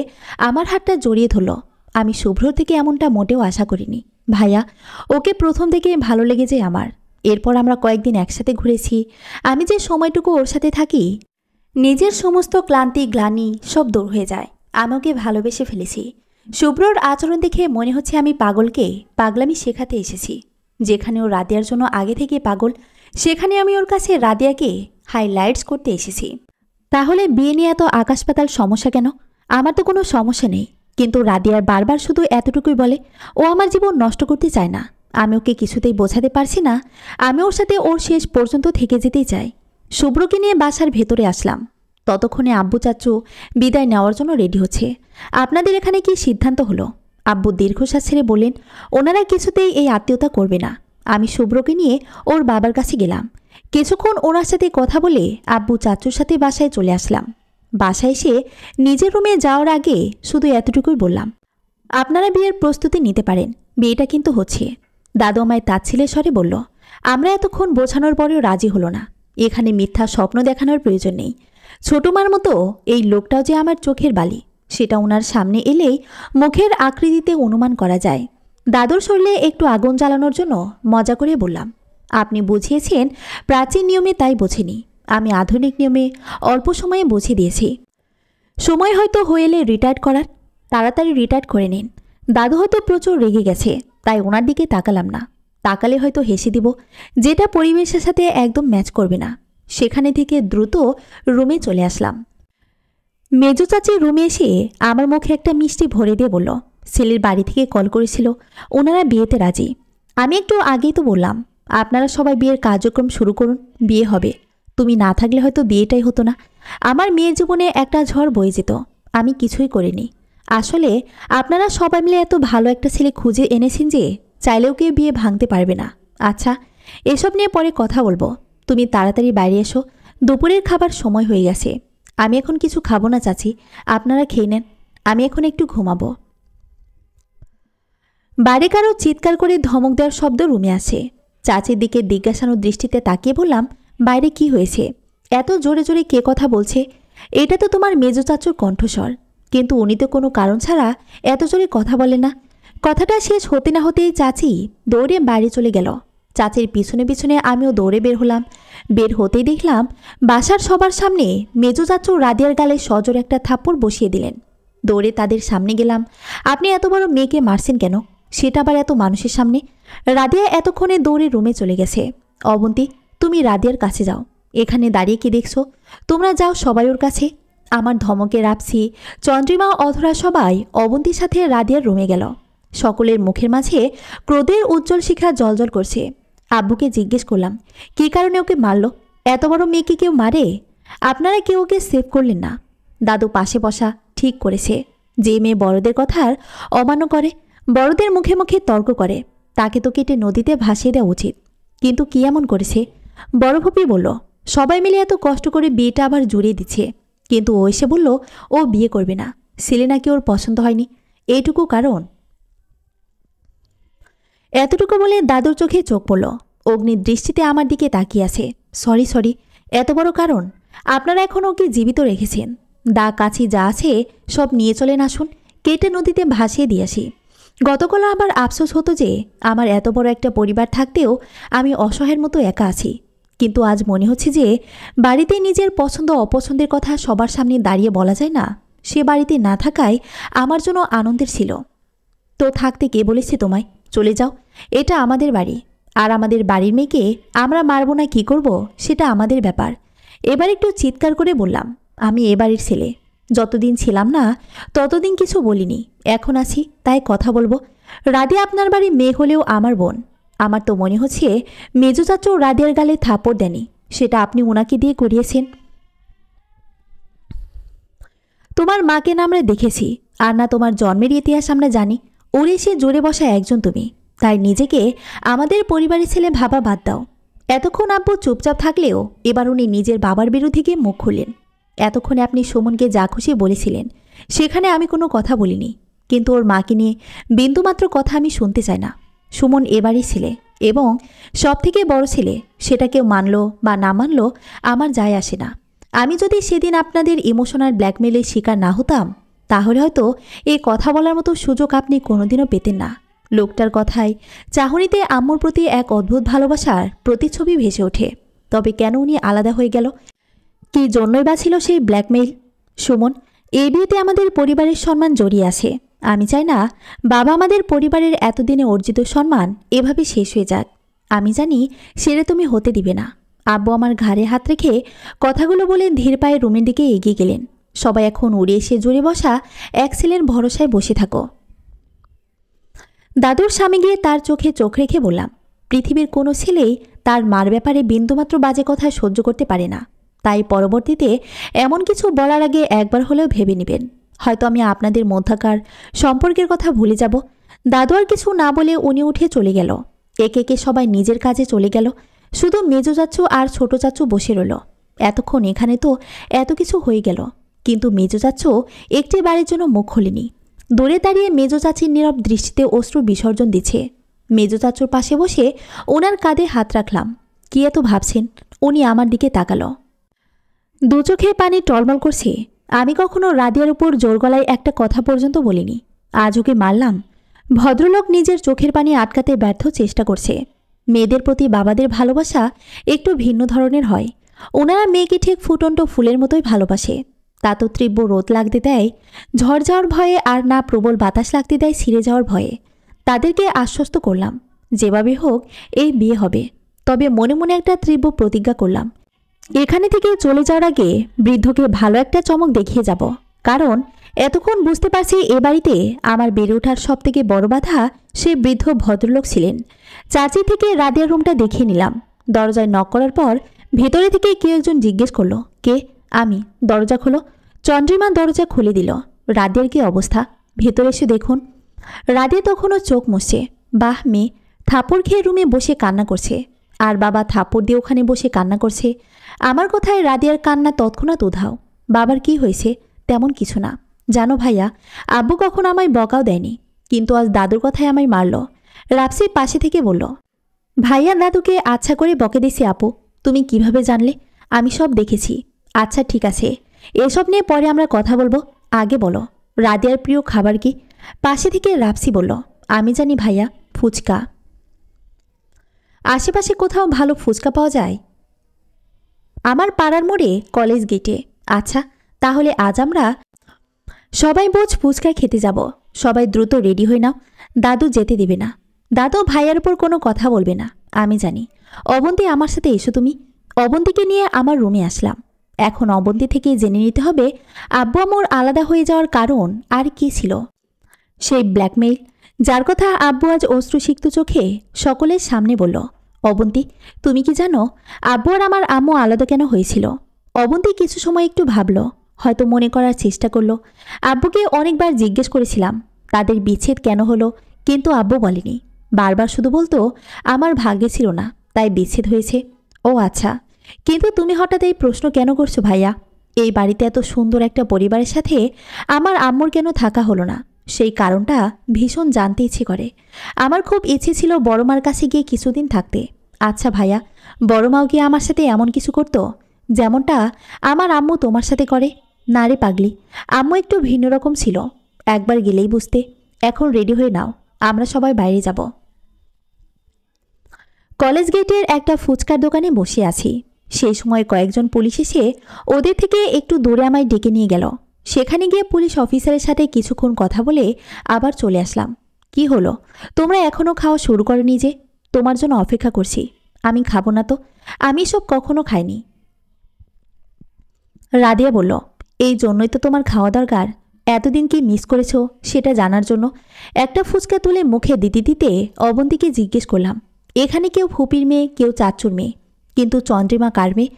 আমার হাতটা জড়িয়ে ধরল। আমি শুভ্র থেকে এমনটা মোটেও আশা করিনি। ভাইয়া, ওকে প্রথম থেকে ভালো লেগেছে আমার। এরপর আমরা কয়েকদিন একসাথে ঘুরেছি। আমি যে সময়টুকু ওর সাথে থাকি, নিজের সমস্ত ক্লান্তি গ্লানি সব দূর হয়ে যায়। আমি ওকে ভালোবেসে ফেলেছি। শুভ্রর আচরণ দেখে মনে হচ্ছে আমি পাগলকে পাগলামি শেখাতে এসেছি। যেখানে ও রাদিয়ার জন্য আগে থেকে পাগল, সেখানে আমি ওর কাছে রাদিয়াকে হাইলাইটস করতে এসেছি। তাহলে বিয়ে নিয়ে এত আকাশ পাতাল সমস্যা কেন? আমার তো কোনো সমস্যা নেই, কিন্তু রাদিয়ার বারবার শুধু এতটুকুই বলে ও আমার জীবন নষ্ট করতে চায় না। আমি ওকে কিছুতেই বোঝাতে পারছি না আমি ওর সাথে ওর শেষ পর্যন্ত থেকে যেতেই চাই। শুভ্রকে নিয়ে বাসার ভেতরে আসলাম। ততক্ষণে আব্বু চাচু বিদায় নেওয়ার জন্য রেডি হচ্ছে। আপনাদের এখানে কি সিদ্ধান্ত হলো? আব্বু দীর্ঘশ্বাস ছেড়ে বললেন, ওনারা কিছুতেই এই আত্মীয়তা করবে না। আমি শুভ্রকে নিয়ে ওর বাবার কাছে গেলাম। কিছুক্ষণ ওনার সাথে কথা বলে আব্বু চাচুর সাথে বাসায় চলে আসলাম। বাসায় এসে নিজের রুমে যাওয়ার আগে শুধু এতটুকুই বললাম, আপনারা বিয়ের প্রস্তুতি নিতে পারেন, বিয়েটা কিন্তু হচ্ছে। দাদু আমায় তাচ্ছিলের স্বরে বলল। আমরা এতক্ষণ বোঝানোর পরেও রাজি হলো না। এখানে মিথ্যা স্বপ্ন দেখানোর প্রয়োজন নেই। ছোটমার মতো এই লোকটাও যে আমার চোখের বালি, সেটা ওনার সামনে এলেই মুখের আকৃতিতে অনুমান করা যায়। দাদুর শরীরে একটু আগুন জ্বালানোর জন্য মজা করে বললাম, আপনি বুঝিয়েছেন প্রাচীন নিয়মে, তাই বোঝেনি। আমি আধুনিক নিয়মে অল্প সময়ে বুঝিয়ে দিয়েছি। সময় হয়তো হয়ে এলে রিটায়ার করার, তাড়াতাড়ি রিটায়ার করে নিন। দাদু হয়তো প্রচুর রেগে গেছে, তাই ওনার দিকে তাকালাম না। তাকালে হয়তো হেসে দিব, যেটা পরিবেশের সাথে একদম ম্যাচ করবে না। সেখানে থেকে দ্রুত রুমে চলে আসলাম। মেজো চাচি রুমে এসে আমার মুখে একটা মিষ্টি ভরে দিয়ে বলল, ছেলের বাড়ি থেকে কল করেছিল, ওনারা বিয়েতে রাজি। আমি একটু আগেই তো বললাম, আপনারা সবাই বিয়ের কার্যক্রম শুরু করুন, বিয়ে হবে। তুমি না থাকলে হয়তো বিয়েটাই হতো না। আমার মেয়ের জীবনে একটা ঝড় বয়ে যেত। আমি কিছুই করিনি। আসলে আপনারা সবাই মিলে এত ভালো একটা ছেলে খুঁজে এনেছেন যে চাইলেও কেউ বিয়ে ভাঙতে পারবে না। আচ্ছা, এসব নিয়ে পরে কথা বলবো। তুমি তাড়াতাড়ি বাইরে এসো, দুপুরের খাবার সময় হয়ে গেছে। আমি এখন কিছু খাবো না চাচি, আপনারা খেয়ে নেন। আমি এখন একটু ঘুমাবো। বাইরে কারো চিৎকার করে ধমক দেওয়ার শব্দ রুমে আসে। চাচির দিকে জিজ্ঞাসানোর দৃষ্টিতে তাকিয়ে বললাম, বাইরে কি হয়েছে? এত জোরে জোরে কে কথা বলছে? এটা তো তোমার মেজো চাচুর কণ্ঠস্বর, কিন্তু উনি তো কোনো কারণ ছাড়া এত জোরে কথা বলে না। কথাটা শেষ হতে না হতেই চাচি দৌড়ে বাইরে চলে গেল। চাচির পিছনে পিছনে আমিও দৌড়ে বের হলাম। বের হতেই দেখলাম বাসার সবার সামনে মেজো চাচু রাদিয়ার গালে সজোরে একটা থাপ্পড় বসিয়ে দিলেন। দৌড়ে তাদের সামনে গেলাম। আপনি এত বড় মেয়েকে মারছেন কেন? সেটা আবার এত মানুষের সামনে? রাদিয়া এতক্ষণে দৌড়ে রুমে চলে গেছে। অবন্তী, তুমি রাদিয়ার কাছে যাও। এখানে দাঁড়িয়ে কি দেখছো? তোমরা যাও সবাই ওর কাছে। আমার ধমকে রাপসি, চন্দ্রিমা, অধরা সবাই অবন্তীর সাথে রাদিয়ার রুমে গেল। সকলের মুখের মাঝে ক্রোধের উজ্জ্বল শিখা জ্বলজ্বল করছে। আব্বুকে জিজ্ঞেস করলাম, কী কারণে ওকে মারল? এত বড় মেয়েকে কেউ মারে? আপনারা কেউ ওকে সেভ করলেন না। দাদু পাশে বসা ঠিক করেছে। যে মেয়ে বড়দের কথার অমান্য করে, বড়দের মুখে মুখে তর্ক করে, তাকে তো কেটে নদীতে ভাসিয়ে দেওয়া উচিত। কিন্তু কি এমন করেছে? বড় ফুপি বলল, সবাই মিলে এত কষ্ট করে বিয়েটা আবার জুড়িয়ে দিচ্ছে, কিন্তু ও এসে বলল ও বিয়ে করবে না, ছেলে নাকি ওর পছন্দ হয়নি। এইটুকু কারণ? এতটুকু বলে দাদুর চোখে চোখ পড়ল। অগ্নির দৃষ্টিতে আমার দিকে তাকিয়ে আছে। সরি, এত বড় কারণ? আপনারা এখন ওকে জীবিত রেখেছেন। দা কাছি যা আছে সব নিয়ে চলেন, আসুন কেটে নদীতে ভাসিয়ে দিয়ে আসি। গতকাল আমার আফসোস হতো যে আমার এত বড় একটা পরিবার থাকতেও আমি অসহায়ের মতো একা আছি, কিন্তু আজ মনে হচ্ছে যে বাড়িতে নিজের পছন্দ অপছন্দের কথা সবার সামনে দাঁড়িয়ে বলা যায় না, সে বাড়িতে না থাকায় আমার জন্য আনন্দের ছিল। তো থাকতে কে বলেছে তোমায়? চলে যাও, এটা আমাদের বাড়ি। আর আমাদের বাড়ির মেয়েকে আমরা মারব না কি করব সেটা আমাদের ব্যাপার। এবার একটু চিৎকার করে বললাম, আমি এ বাড়ির ছেলে। যতদিন ছিলাম না ততদিন কিছু বলিনি, এখন আছি তাই কথা বলবো। রাদিয়া আপনার বাড়ি মেয়ে হলেও আমার বোন। আমার তো মনে হচ্ছে মেজো চাচু রাদিয়ার গালে থাপ্পড় দেনি, সেটা আপনি ওনাকে দিয়ে করিয়েছেন। তোমার মাকে না আমরা দেখেছি, আর না তোমার জন্মের ইতিহাস আমরা জানি। ওর এসে জুড়ে বসা একজন তুমি, তাই নিজেকে আমাদের পরিবারের ছেলে ভাবা বাদ দাও। এতক্ষণ আব্বু চুপচাপ থাকলেও এবার উনি নিজের বাবার বিরুদ্ধে গিয়ে মুখ খুললেন। এতক্ষণে আপনি সুমনকে যা খুশি বলেছিলেন, সেখানে আমি কোনো কথা বলিনি, কিন্তু ওর মাকে নিয়ে বিন্দুমাত্র কথা আমি শুনতে চাই না। সুমন এবারই ছেলে এবং সব থেকে বড় ছেলে, সেটা কেউ মানলো বা না মানলো আমার যায় আসে না। আমি যদি সেদিন আপনাদের ইমোশনাল ব্ল্যাকমেলের শিকার না হতাম, তাহলে হয়তো এই কথা বলার মতো সুযোগ আপনি কোনোদিনও পেতেন না। লোকটার কথায় চাহনিতে আম্মুর প্রতি এক অদ্ভুত ভালোবাসার প্রতিচ্ছবি ভেসে ওঠে। তবে কেন উনি আলাদা হয়ে গেল? কি জন্যই বা ছিল সেই ব্ল্যাকমেইল? সুমন, এই বিয়েতে আমাদের পরিবারের সম্মান জড়িয়ে আছে। আমি চাই না বাবা আমাদের পরিবারের এতদিনে অর্জিত সম্মান এভাবে শেষ হয়ে যাক। আমি জানি সেটা তুমি হতে দিবে না। আব্বু আমার ঘাড়ে হাত রেখে কথাগুলো বলে ধীর পায়ে রুমের দিকে এগিয়ে গেলেন। সবাই এখন উড়ে এসে জুড়ে বসা এক ছেলের ভরসায় বসে থাকো। দাদুর স্বামী গিয়ে তার চোখে চোখ রেখে বললাম, পৃথিবীর কোনো ছেলেই তার মার ব্যাপারে বিন্দুমাত্র বাজে কথা সহ্য করতে পারে না। তাই পরবর্তীতে এমন কিছু বলার আগে একবার হলেও ভেবে নেবেন। হয়তো আমি আপনাদের মধ্যাকার সম্পর্কের কথা ভুলে যাব। দাদু আর কিছু না বলে উনি উঠে চলে গেল। একে একে সবাই নিজের কাজে চলে গেল। শুধু মেজো চাচু আর ছোট চাচু বসে রইল। এতক্ষণ এখানে তো এত কিছু হয়ে গেল, কিন্তু মেজো চাচু একটি বাড়ির জন্য মুখ খোলেনি। দূরে দাঁড়িয়ে মেজো চাচির নীরব দৃষ্টিতে অশ্রু বিসর্জন দিচ্ছে। মেজো চাচুর পাশে বসে ওনার কাঁধে হাত রাখলাম। কি এত ভাবছেন? উনি আমার দিকে তাকালো। দু চোখে পানি টলমল করছে। আমি কখনো রাদিয়ার উপর জোর গলায় একটা কথা পর্যন্ত বলিনি। আজ ওকে মারলাম। ভদ্রলোক নিজের চোখের পানি আটকাতে ব্যর্থ চেষ্টা করছে। মেয়েদের প্রতি বাবাদের ভালোবাসা একটু ভিন্ন ধরনের হয়। ওনারা মেয়েকে ঠিক ফুটন্ত ফুলের মতোই ভালোবাসে। তা তো তীব্র রোদ লাগতে দেয় ঝড় যাওয়ার ভয়ে, আর না প্রবল বাতাস লাগতে দেয় ছিঁড়ে যাওয়ার ভয়ে। তাদেরকে আশ্বস্ত করলাম, যেভাবে হোক এই বিয়ে হবে। তবে মনে মনে একটা তীব্র প্রতিজ্ঞা করলাম, এখানে থেকে চলে যাওয়ার আগে বৃদ্ধকে ভালো একটা চমক দেখিয়ে যাব। কারণ এতক্ষণ বুঝতে পারছি এ বাড়িতে আমার বেড়ে ওঠার সব থেকে বড় বাধা সে বৃদ্ধ ভদ্রলোক ছিলেন। চাচি থেকে রাদিয়ার রুমটা দেখিয়ে নিলাম। দরজায় নক করার পর ভেতরে থেকে কেউ একজন জিজ্ঞেস করলো, কে? আমি। দরজা খোলো। চন্দ্রিমা দরজা খুলে দিল। রাদিয়ার কি অবস্থা? ভেতরে এসে দেখুন। রাদিয়া তখনও চোখ মুছছে। বাহ, মেয়ে থাপড় খেয়ে রুমে বসে কান্না করছে, আর বাবা থাপড় দিয়ে ওখানে বসে কান্না করছে। আমার কথায় রাদিয়ার কান্না তৎক্ষণাৎ উধাও। বাবার কি হয়েছে? তেমন কিছু না। জানো ভাইয়া, আব্বু কখনো আমায় বকাও দেয়নি, কিন্তু আজ দাদুর কথায় আমায় মারল। রাপসি পাশে থেকে বলল, ভাইয়া দাদুকে আচ্ছা করে বকে দিছি আপু। তুমি কিভাবে জানলে? আমি সব দেখেছি। আচ্ছা ঠিক আছে, এসব নিয়ে পরে আমরা কথা বলবো। আগে বলো, রাদিয়ার প্রিয় খাবার কি? পাশে থেকে রাপসি বলল, আমি জানি ভাইয়া, ফুচকা। আশেপাশে কোথাও ভালো ফুচকা পাওয়া যায়? আমার পাড়ার মোড়ে, কলেজ গেটে। আচ্ছা, তাহলে আজ আমরা সবাই বোঝ ফুচকা খেতে যাব। সবাই দ্রুত রেডি হয়ে নাও। দাদু যেতে দেবে না। দাদু ভাইয়ার উপর কোনো কথা বলবে না, আমি জানি। অবন্তী, আমার সাথে এসো তুমি। অবন্তীকে নিয়ে আমার রুমে আসলাম। এখন অবন্তী থেকে জেনে নিতে হবে আব্বু আম্মুর আলাদা হয়ে যাওয়ার কারণ আর কি ছিল। সেই ব্ল্যাকমেইল, যার কথা আব্বু আজ অশ্রুসিক্ত চোখে সকলের সামনে বলল। অবন্তী, তুমি কি জানো আব্বু আর আমার আম্মু আলাদা কেন হয়েছিল? অবন্তী কিছু সময় একটু ভাবল, হয়তো মনে করার চেষ্টা করলো। আব্বুকে অনেকবার জিজ্ঞেস করেছিলাম তাদের বিচ্ছেদ কেন হলো, কিন্তু আব্বু বলেনি। বারবার শুধু বলতো আমার ভাগ্যে ছিল না, তাই বিচ্ছেদ হয়েছে। ও আচ্ছা, কিন্তু তুমি হঠাৎ এই প্রশ্ন কেন করছো ভাইয়া? এই বাড়িতে এত সুন্দর একটা পরিবারের সাথে আমার আম্মুর কেন থাকা হলো না? সেই কারণটা ভীষণ জানতে ইচ্ছে করে। আমার খুব ইচ্ছে ছিল বড় মার কাছে গিয়ে কিছুদিন থাকতে। আচ্ছা ভাইয়া, বড় মাও গিয়ে আমার সাথে এমন কিছু করতো যেমনটা আমার আম্মু তোমার সাথে করে? না রে পাগলি, আম্মু একটু ভিন্ন রকম ছিল, একবার গেলেই বুঝতে। এখন রেডি হয়ে নাও, আমরা সবাই বাইরে যাব। কলেজ গেটের একটা ফুচকার দোকানে বসে আছি। সেই সময় কয়েকজন পুলিশ এসে ওদের থেকে একটু দূরে আমায় ডেকে নিয়ে গেল। সেখানে গিয়ে পুলিশ অফিসারের সাথে কিছুক্ষণ কথা বলে আবার চলে আসলাম। কি হলো, তোমরা এখনও খাওয়া শুরু করনি যে? তোমার জন্য অপেক্ষা করছি। আমি খাবো না তো, আমি সব কখনো খাইনি। রাদিয়া বলল, এই জন্যই তো তোমার খাওয়া দরকার। এতদিন কি মিস করেছো সেটা জানার জন্য। একটা ফুচকা তুলে মুখে দিতে দিতে অবন্তীকে জিজ্ঞেস করলাম, এখানে কেউ ফুপির মেয়ে, কেউ চাচুর মেয়ে, কিন্তু চন্দ্রিমা কার মেয়ে?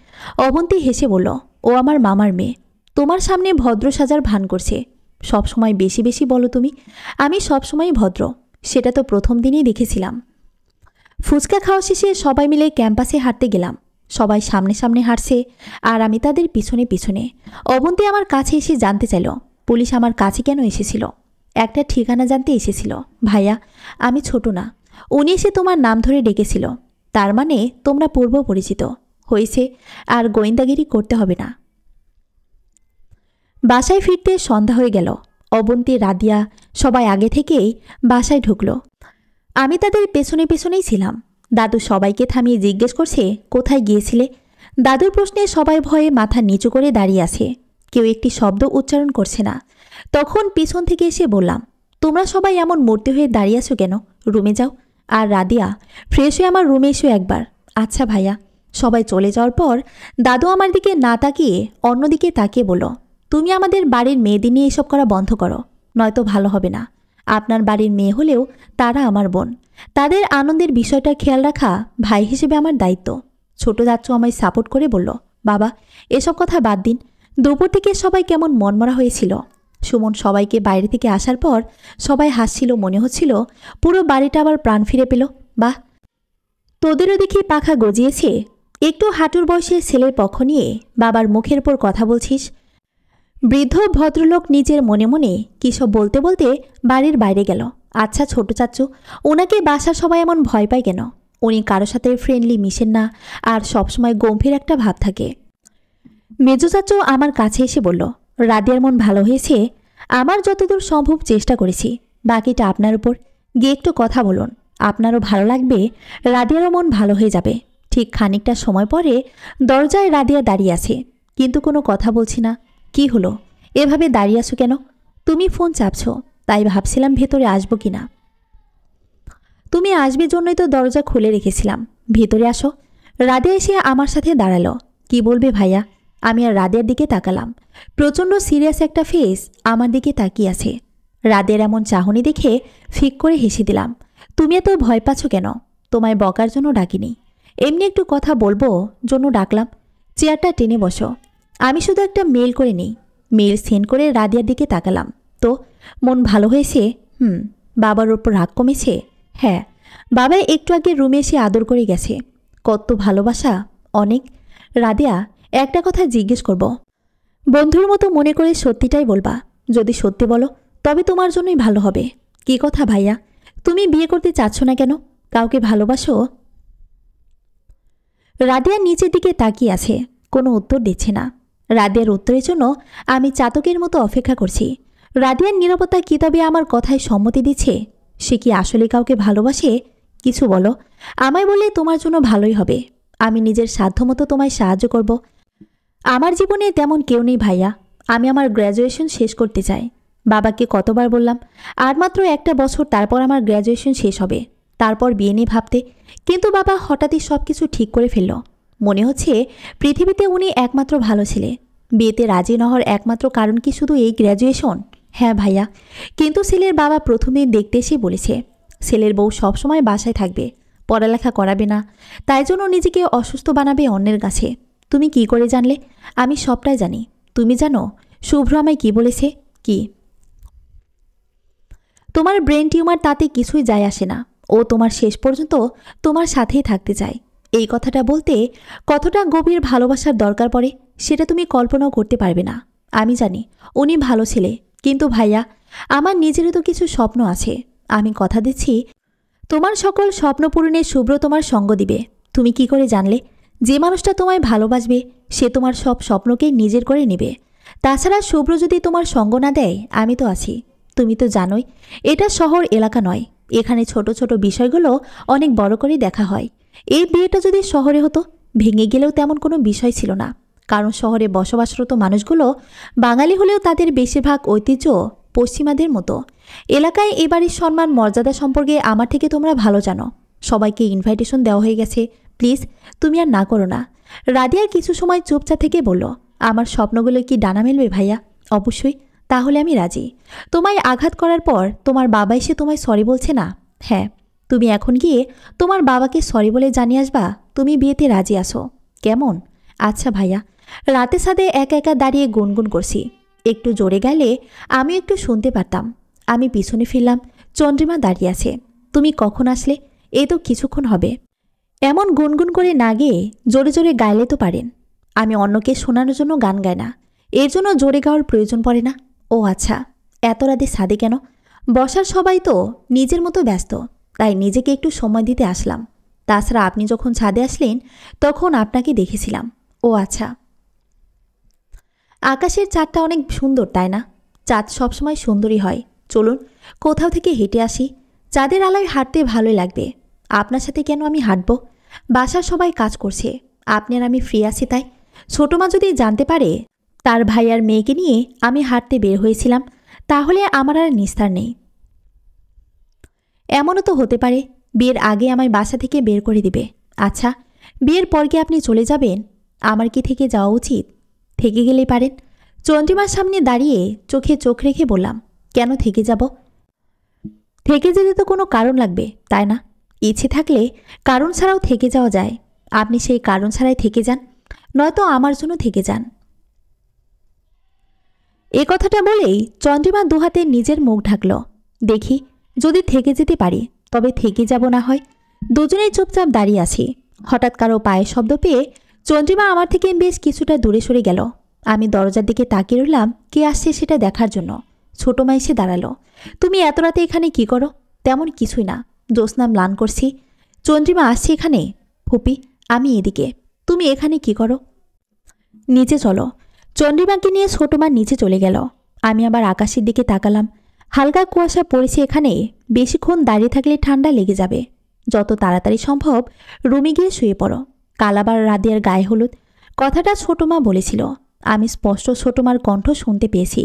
অবন্তী হেসে বলল, ও আমার মামার মেয়ে। তোমার সামনে ভদ্র সাজার ভান করছে। সব সময় বেশি বেশি বলো তুমি। আমি সব সময় ভদ্র, সেটা তো প্রথম দিনেই দেখেছিলাম। ফুচকা খাওয়া শেষে সবাই মিলে ক্যাম্পাসে হাঁটতে গেলাম। সবাই সামনে সামনে হাঁটছে আর আমি তাদের পিছনে পিছনে। অবন্তী আমার কাছে এসে জানতে চাইল পুলিশ আমার কাছে কেন এসেছিল। একটা ঠিকানা জানতে এসেছিল। ভাইয়া, আমি ছোট না। উনি এসে তোমার নাম ধরে ডেকেছিল, তার মানে তোমরা পূর্ব পরিচিত। হয়েছে, আর গোয়েন্দাগিরি করতে হবে না। বাসায় ফিরতে সন্ধ্যা হয়ে গেল। অবন্তী, রাদিয়া সবাই আগে থেকেই বাসায় ঢুকলো। আমি তাদের পেছনে পেছনেই ছিলাম। দাদু সবাইকে থামিয়ে জিজ্ঞেস করছে, কোথায় গিয়েছিলে? দাদুর প্রশ্নে সবাই ভয়ে মাথা নিচু করে দাঁড়িয়ে আছে, কেউ একটি শব্দ উচ্চারণ করছে না। তখন পিছন থেকে এসে বললাম, তোমরা সবাই এমন মূর্তি হয়ে দাঁড়িয়ে আছো কেন? রুমে যাও। আর রাদিয়া, ফ্রেশ হয়ে আমার রুমে এসো একবার। আচ্ছা ভাইয়া। সবাই চলে যাওয়ার পর দাদু আমার দিকে না তাকিয়ে অন্যদিকে তাকিয়ে বলল, তুমি আমাদের বাড়ির মেয়েদের নিয়ে এসব করা বন্ধ করো, নয়তো ভালো হবে না। আপনার বাড়ির মেয়ে হলেও তারা আমার বোন। তাদের আনন্দের বিষয়টা খেয়াল রাখা ভাই হিসেবে আমার দায়িত্ব। ছোট যাচ্ছু আমায় সাপোর্ট করে বলল, বাবা এসব কথা বাদ দিন। দুপুর থেকে সবাই কেমন মনমরা হয়েছিল। সুমন সবাইকে বাইরে থেকে আসার পর সবাই হাসছিল, মনে হচ্ছিল পুরো বাড়িটা আবার প্রাণ ফিরে পেল। বাহ, তোদেরও দেখি পাখা গজিয়েছে। একটু হাঁটুর বয়সের ছেলের পক্ষ নিয়ে বাবার মুখের ওপর কথা বলছিস। বৃদ্ধ ভদ্রলোক নিজের মনে মনে কী সব বলতে বলতে বাড়ির বাইরে গেল। আচ্ছা ছোট চাচু, ওনাকে বাসার সবাই এমন ভয় পায় কেন? উনি কারো সাথে ফ্রেন্ডলি মিশেন না, আর সবসময় গম্ভীর একটা ভাব থাকে। মেজো চাচু আমার কাছে এসে বলল, রাদিয়ার মন ভালো হয়েছে। আমার যতদূর সম্ভব চেষ্টা করেছি, বাকিটা আপনার উপর। গিয়ে একটু কথা বলুন, আপনারও ভালো লাগবে, রাদিয়ারও মন ভালো হয়ে যাবে। ঠিক খানিকটা সময় পরে দরজায় রাদিয়া দাঁড়িয়ে আছে, কিন্তু কোনো কথা বলছি না। কি হলো, এভাবে দাঁড়িয়ে আছো কেন? তুমি ফোন চাপছো, তাই ভাবছিলাম ভেতরে আসবো কিনা। তুমি আসবে জন্যই তো দরজা খুলে রেখেছিলাম, ভেতরে আসো। রাদিয়া এসে আমার সাথে দাঁড়ালো। কি বলবে ভাইয়া? আমি আর রাদিয়ার দিকে তাকালাম। প্রচণ্ড সিরিয়াস একটা ফেস আমার দিকে তাকিয়ে আছে। রাদিয়ার এমন চাহনি দেখে ফিক করে হেসে দিলাম। তুমি এত ভয় পাচ্ছ কেন? তোমায় বকার জন্য ডাকিনি, এমনি একটু কথা বলবো জন্য ডাকলাম। চেয়ারটা টেনে বসো। আমি শুধু একটা মেল করে নিই। মেল সেন্ড করে রাদিয়ার দিকে তাকালাম। তো মন ভালো হয়েছে? বাবার ওপর রাগ কমেছে? হ্যাঁ, বাবা একটু আগে রুমে এসে আদর করে গেছে। কত ভালোবাসা, অনেক। রাদিয়া, একটা কথা জিজ্ঞেস করব, বন্ধুর মতো মনে করে সত্যিটাই বলবা। যদি সত্যি বলো তবে তোমার জন্যই ভালো হবে। কি কথা ভাইয়া? তুমি বিয়ে করতে চাচ্ছ না কেন? কাউকে ভালোবাসো? রাদিয়া নিচের দিকে তাকিয়ে আছে, কোনো উত্তর দিচ্ছে না। রাদিয়ার উত্তরের জন্য আমি চাতকের মতো অপেক্ষা করছি। রাদিয়ার নীরবতা কি তবে আমার কথায় সম্মতি দিচ্ছে? সে কি আসলে কাউকে ভালোবাসে? কিছু বলো, আমায় বললে তোমার জন্য ভালোই হবে। আমি নিজের সাধ্যমতো তোমায় সাহায্য করব। আমার জীবনে তেমন কেউ নেই ভাইয়া। আমি আমার গ্র্যাজুয়েশন শেষ করতে চাই। বাবাকে কতবার বললাম, আর মাত্র একটা বছর, তারপর আমার গ্র্যাজুয়েশন শেষ হবে, তারপর বিয়ে নিয়ে ভাবতে। কিন্তু বাবা হঠাৎই সব কিছু ঠিক করে ফেলল। মনে হচ্ছে পৃথিবীতে উনি একমাত্র ভালো ছেলে। বিয়েতে রাজি না হওয়ার একমাত্র কারণ কি শুধু এই গ্র্যাজুয়েশন? হ্যাঁ ভাইয়া, কিন্তু ছেলের বাবা প্রথমে দেখতে এসে বলেছে ছেলের বউ সবসময় বাসায় থাকবে, পড়ালেখা করাবে না, তাই জন্য নিজেকে অসুস্থ বানাবে অন্যের কাছে। তুমি কি করে জানলে? আমি সবটাই জানি। তুমি জানো শুভ্র আমায় কি বলেছে? কি? তোমার ব্রেন টিউমার, তাতে কিছুই যায় আসে না। ও তোমার শেষ পর্যন্ত তোমার সাথেই থাকতে চায়। এই কথাটা বলতে কতটা গভীর ভালোবাসার দরকার পড়ে সেটা তুমি কল্পনাও করতে পারবে না। আমি জানি উনি ভালো ছেলে, কিন্তু ভাইয়া আমার নিজেরও তো কিছু স্বপ্ন আছে। আমি কথা দিচ্ছি তোমার সকল স্বপ্ন পূরণে শুভ্র তোমার সঙ্গ দিবে। তুমি কি করে জানলে? যে মানুষটা তোমায় ভালোবাসবে সে তোমার সব স্বপ্নকে নিজের করে নেবে। তাছাড়া শুভ্র যদি তোমার সঙ্গ না দেয়, আমি তো আছি। তুমি তো জানোই এটা শহর এলাকা নয়, এখানে ছোট ছোট বিষয়গুলো অনেক বড় করে দেখা হয়। এই বিয়েটা যদি শহরে হতো, ভেঙে গেলেও তেমন কোনো বিষয় ছিল না, কারণ শহরে বসবাসরত মানুষগুলো বাঙালি হলেও তাদের বেশিরভাগ ঐতিহ্য পশ্চিমাদের মতো। এলাকায় এবারের সম্মান মর্যাদা সম্পর্কে আমার থেকে তোমরা ভালো জানো। সবাইকে ইনভাইটেশন দেওয়া হয়ে গেছে, প্লিজ তুমি আর না করো না। রাদিয়া কিছু সময় চুপচাপ থেকে বলল, আমার স্বপ্নগুলো কি ডানা মেলবে ভাইয়া? অবশ্যই, তাহলে আমি রাজি। তোমায় আঘাত করার পর তোমার বাবা এসে তোমায় সরি বলছে না? হ্যাঁ, তুমি এখন গিয়ে তোমার বাবাকে সরি বলে জানিয়ে আসবা তুমি বিয়েতে রাজি আছো, কেমন? আচ্ছা ভাইয়া, রাতে ছাদে একা একা দাঁড়িয়ে গুনগুন করছি। একটু জোরে গেলে আমি একটু শুনতে পারতাম। আমি পিছনে ফিরলাম, চন্দ্রিমা দাঁড়িয়ে আছে। তুমি কখন আসলে? এই তো কিছুক্ষণ হবে। এমন গুনগুন করে না গেয়ে জোরে জোরে গাইলে তো পারেন। আমি অন্যকে শোনানোর জন্য গান গাই না, এর জন্য জোরে গাওয়ার প্রয়োজন পড়ে না। ও আচ্ছা, এত রাতে ছাদে কেন? বসার সবাই তো নিজের মতো ব্যস্ত, তাই নিজেকে একটু সময় দিতে আসলাম। তাছাড়া আপনি যখন ছাদে আসলেন তখন আপনাকে দেখেছিলাম। ও আচ্ছা। আকাশের চাঁদটা অনেক সুন্দর, তাই না? চাঁদ সবসময় সুন্দরই হয়। চলুন কোথাও থেকে হেঁটে আসি, চাঁদের আলোয় হাঁটতে ভালোই লাগবে। আপনার সাথে কেন আমি হাঁটব? বাসার সবাই কাজ করছে, আপনি আর আমি ফ্রি আছি তাই। ছোটো মা যদি জানতে পারে তার ভাই আর মেয়েকে নিয়ে আমি হাঁটতে বের হয়েছিলাম, তাহলে আমার আর নিস্তার নেই। এমনও তো হতে পারে বিয়ের আগে আমায় বাসা থেকে বের করে দিবে। আচ্ছা, বিয়ের পর কি আপনি চলে যাবেন? আমার কি থেকে যাওয়া উচিত? থেকে গেলেই পারেন। চন্দ্রিমার সামনে দাঁড়িয়ে চোখে চোখ রেখে বললাম, কেন থেকে যাব? থেকে যেতে তো কোনো কারণ লাগবে, তাই না? ইচ্ছে থাকলে কারণ ছাড়াও থেকে যাওয়া যায়। আপনি সেই কারণ ছাড়াই থেকে যান, নয়তো আমার জন্য থেকে যান। এ কথাটা বলেই চন্দ্রিমা দুহাতে নিজের মুখ ঢাকল। দেখি যদি থেকে যেতে পারি তবে থেকে যাব, না হয়। দুজনেই চুপচাপ দাঁড়িয়ে আছি। হঠাৎ কারো পায়ের শব্দ পেয়ে চন্দ্রিমা আমার থেকে বেশ কিছুটা দূরে সরে গেল। আমি দরজার দিকে তাকিয়ে রইলাম কে আসছে সেটা দেখার জন্য। ছোট মা এসে দাঁড়ালো। তুমি এত রাতে এখানে কি করো? তেমন কিছুই না, জ্যোৎস্না ম্লান করছি। চন্দ্রিমা আসছে এখানে? ফুপি, আমি এদিকে। তুমি এখানে কি করো? নিচে চলো। চন্দ্রিমাকে নিয়ে ছোট মা নিচে চলে গেল। আমি আবার আকাশের দিকে তাকালাম। হালকা কুয়াশা পড়েছে এখানে। বেশিক্ষণ দাঁড়িয়ে থাকলে ঠান্ডা লেগে যাবে। যত তাড়াতাড়ি সম্ভব রুমে গিয়ে শুয়ে পড়ো। কাল আবার রাদিয়ার গায়ে হলুদ। কথাটা ছোট মা বলেছিল। আমি স্পষ্ট ছোট মার কণ্ঠ শুনতে পেয়েছি,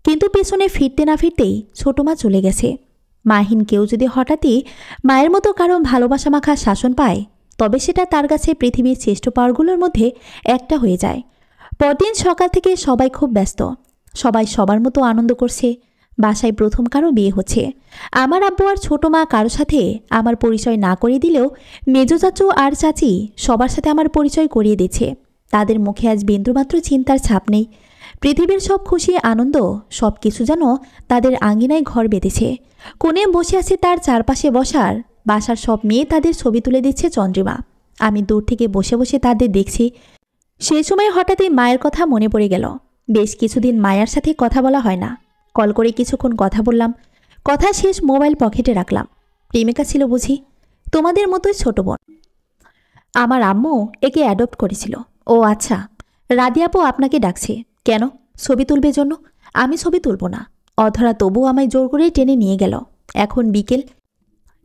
কিন্তু পেছনে ফিরতে না ফিরতেই ছোট মা চলে গেছে। মাহিন কেউ যদি হঠাৎই মায়ের মতো কারো ভালোবাসা মাখা শাসন পায়, তবে সেটা তার কাছে পৃথিবীর শ্রেষ্ঠ পাওয়ারগুলোর মধ্যে একটা হয়ে যায়। পরদিন সকাল থেকে সবাই খুব ব্যস্ত। সবাই সবার মতো আনন্দ করছে। বাসায় প্রথম কারো বিয়ে হচ্ছে। আমার আব্বু আর ছোট মা কারো সাথে আমার পরিচয় না করিয়ে দিলেও মেজো চাচু আর চাচি সবার সাথে আমার পরিচয় করিয়ে দিচ্ছে। তাদের মুখে আজ বিন্দুমাত্র চিন্তার ছাপ নেই। পৃথিবীর সব খুশি আনন্দ সব কিছু যেন তাদের আঙ্গিনায় ঘর বেঁধেছে। কোণে বসে আছে তার চারপাশে বসার বাসার সব মেয়ে, তাদের ছবি তুলে দিচ্ছে চন্দ্রিমা। আমি দূর থেকে বসে বসে তাদের দেখছি। সেই সময় হঠাৎই মায়ের কথা মনে পড়ে গেল। বেশ কিছুদিন মায়ের সাথে কথা বলা হয় না। কল করে কিছুক্ষণ কথা বললাম। কথা শেষ মোবাইল পকেটে রাখলাম। প্রেমিকা ছিল বুঝি? তোমাদের মতোই ছোট বোন। আমার আম্মু একে অ্যাডপ্ট করেছিল। ও আচ্ছা। রাদিয়াপু আপনাকে ডাকছে কেন? ছবি তুলবে জন্য? আমি ছবি তুলব না। অধরা তবু আমায় জোর করে টেনে নিয়ে গেল। এখন বিকেল।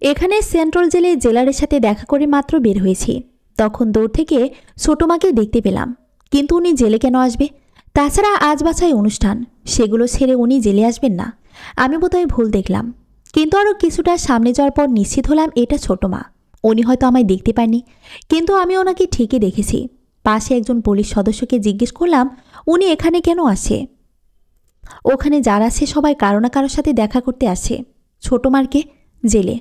এখানে সেন্ট্রাল জেলে জেলারের সাথে দেখা করে মাত্র বের হয়েছি। তখন দূর থেকে ছোট মাকে দেখতে পেলাম। কিন্তু উনি জেলে কেন আসবে? তাছাড়া আজ বাছাই অনুষ্ঠান, সেগুলো ছেড়ে উনি জেলে আসবেন না। আমি বোধহয় ভুল দেখলাম। কিন্তু আরও কিছুটা সামনে যাওয়ার পর নিশ্চিত হলাম এটা ছোট মা। উনি হয়তো আমায় দেখতে পাননি, কিন্তু আমি ওনাকে ঠিকই দেখেছি। পাশে একজন পুলিশ সদস্যকে জিজ্ঞেস করলাম উনি এখানে কেন আসে। ওখানে যারা আছে সবাই কারো না কারোর সাথে দেখা করতে আসে। ছোট মারকে জেলে।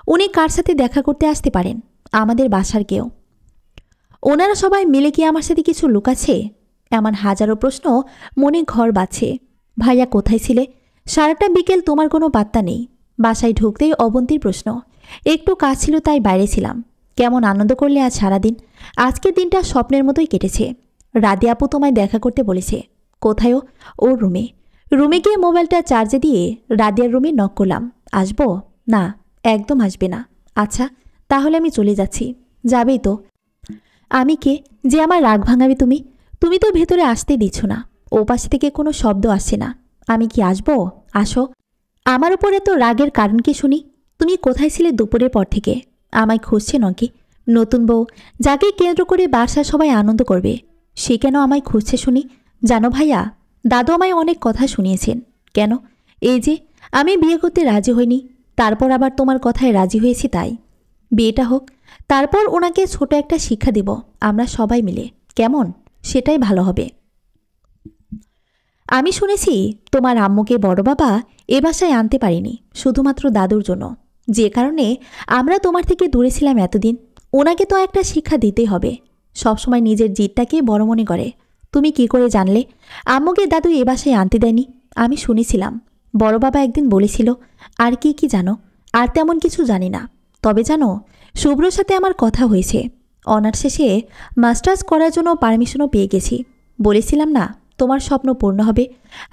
উনি কার সাথে দেখা করতে আসতে পারেন? আমাদের বাসার কেউ। ওনারা সবাই মিলে কি আমার সাথে কিছু লুকাচ্ছে? এমন হাজারো প্রশ্ন মনে ঘর বাঁধছে। ভাইয়া কোথায় ছিলে? সারাটা বিকেল তোমার কোনো পাত্তা নেই। বাসায় ঢুকতেই অবন্তীর প্রশ্ন। একটু কাজ ছিল তাই বাইরে ছিলাম। কেমন আনন্দ করলে আজ সারাদিন? আজকের দিনটা স্বপ্নের মতোই কেটেছে। রাধে আপু তোমায় দেখা করতে বলেছে। কোথায়ও? ওর রুমে। রুমে গিয়ে মোবাইলটা চার্জে দিয়ে রাদিয়ার রুমে নক করলাম। আসবো? না, একদম আসবে না। আচ্ছা, তাহলে আমি চলে যাচ্ছি। যাবেই তো? আমি কে যে আমার রাগ ভাঙাবে তুমি? তুমি তো ভেতরে আসতে দিচ্ছ না। ও পাশে থেকে কোনো শব্দ আসছে না। আমি কি আসবো? আসো। আমার উপরে তো রাগের কারণ কি শুনি? তুমি কোথায় ছিলে দুপুরের পর থেকে? আমায় খুঁজছে নাকি? নতুন বউ, যাকে কেন্দ্র করে বাসার সবাই আনন্দ করবে, সে কেন আমায় খুঁজছে শুনি? জানো ভাইয়া, দাদু আমায় অনেক কথা শুনিয়েছেন। কেন? এই যে আমি বিয়ে করতে রাজি হইনি, তারপর আবার তোমার কথায় রাজি হয়েছি, তাই। বিয়েটা হোক, তারপর ওনাকে ছোট একটা শিক্ষা দেব আমরা সবাই মিলে। কেমন? সেটাই ভালো হবে। আমি শুনেছি তোমার আম্মুকে বড় বাবা এ বাসায় আনতে পারিনি শুধুমাত্র দাদুর জন্য, যে কারণে আমরা তোমার থেকে দূরে ছিলাম এতদিন। ওনাকে তো একটা শিক্ষা দিতেই হবে। সবসময় নিজের জিদটাকে বড় মনে করে। তুমি কি করে জানলে? আম্মুকে দাদু এ বাসায় আনতে দেয়নি। আমি শুনেছিলাম। বড় বাবা একদিন বলেছিল। আর কি কি জানো? আর তেমন কিছু জানি না। তবে জানো, শুভ্রর সাথে আমার কথা হয়েছে। অনার্স শেষে মাস্টার্স করার জন্য পারমিশনও পেয়ে গেছি। বলেছিলাম না তোমার স্বপ্ন পূর্ণ হবে।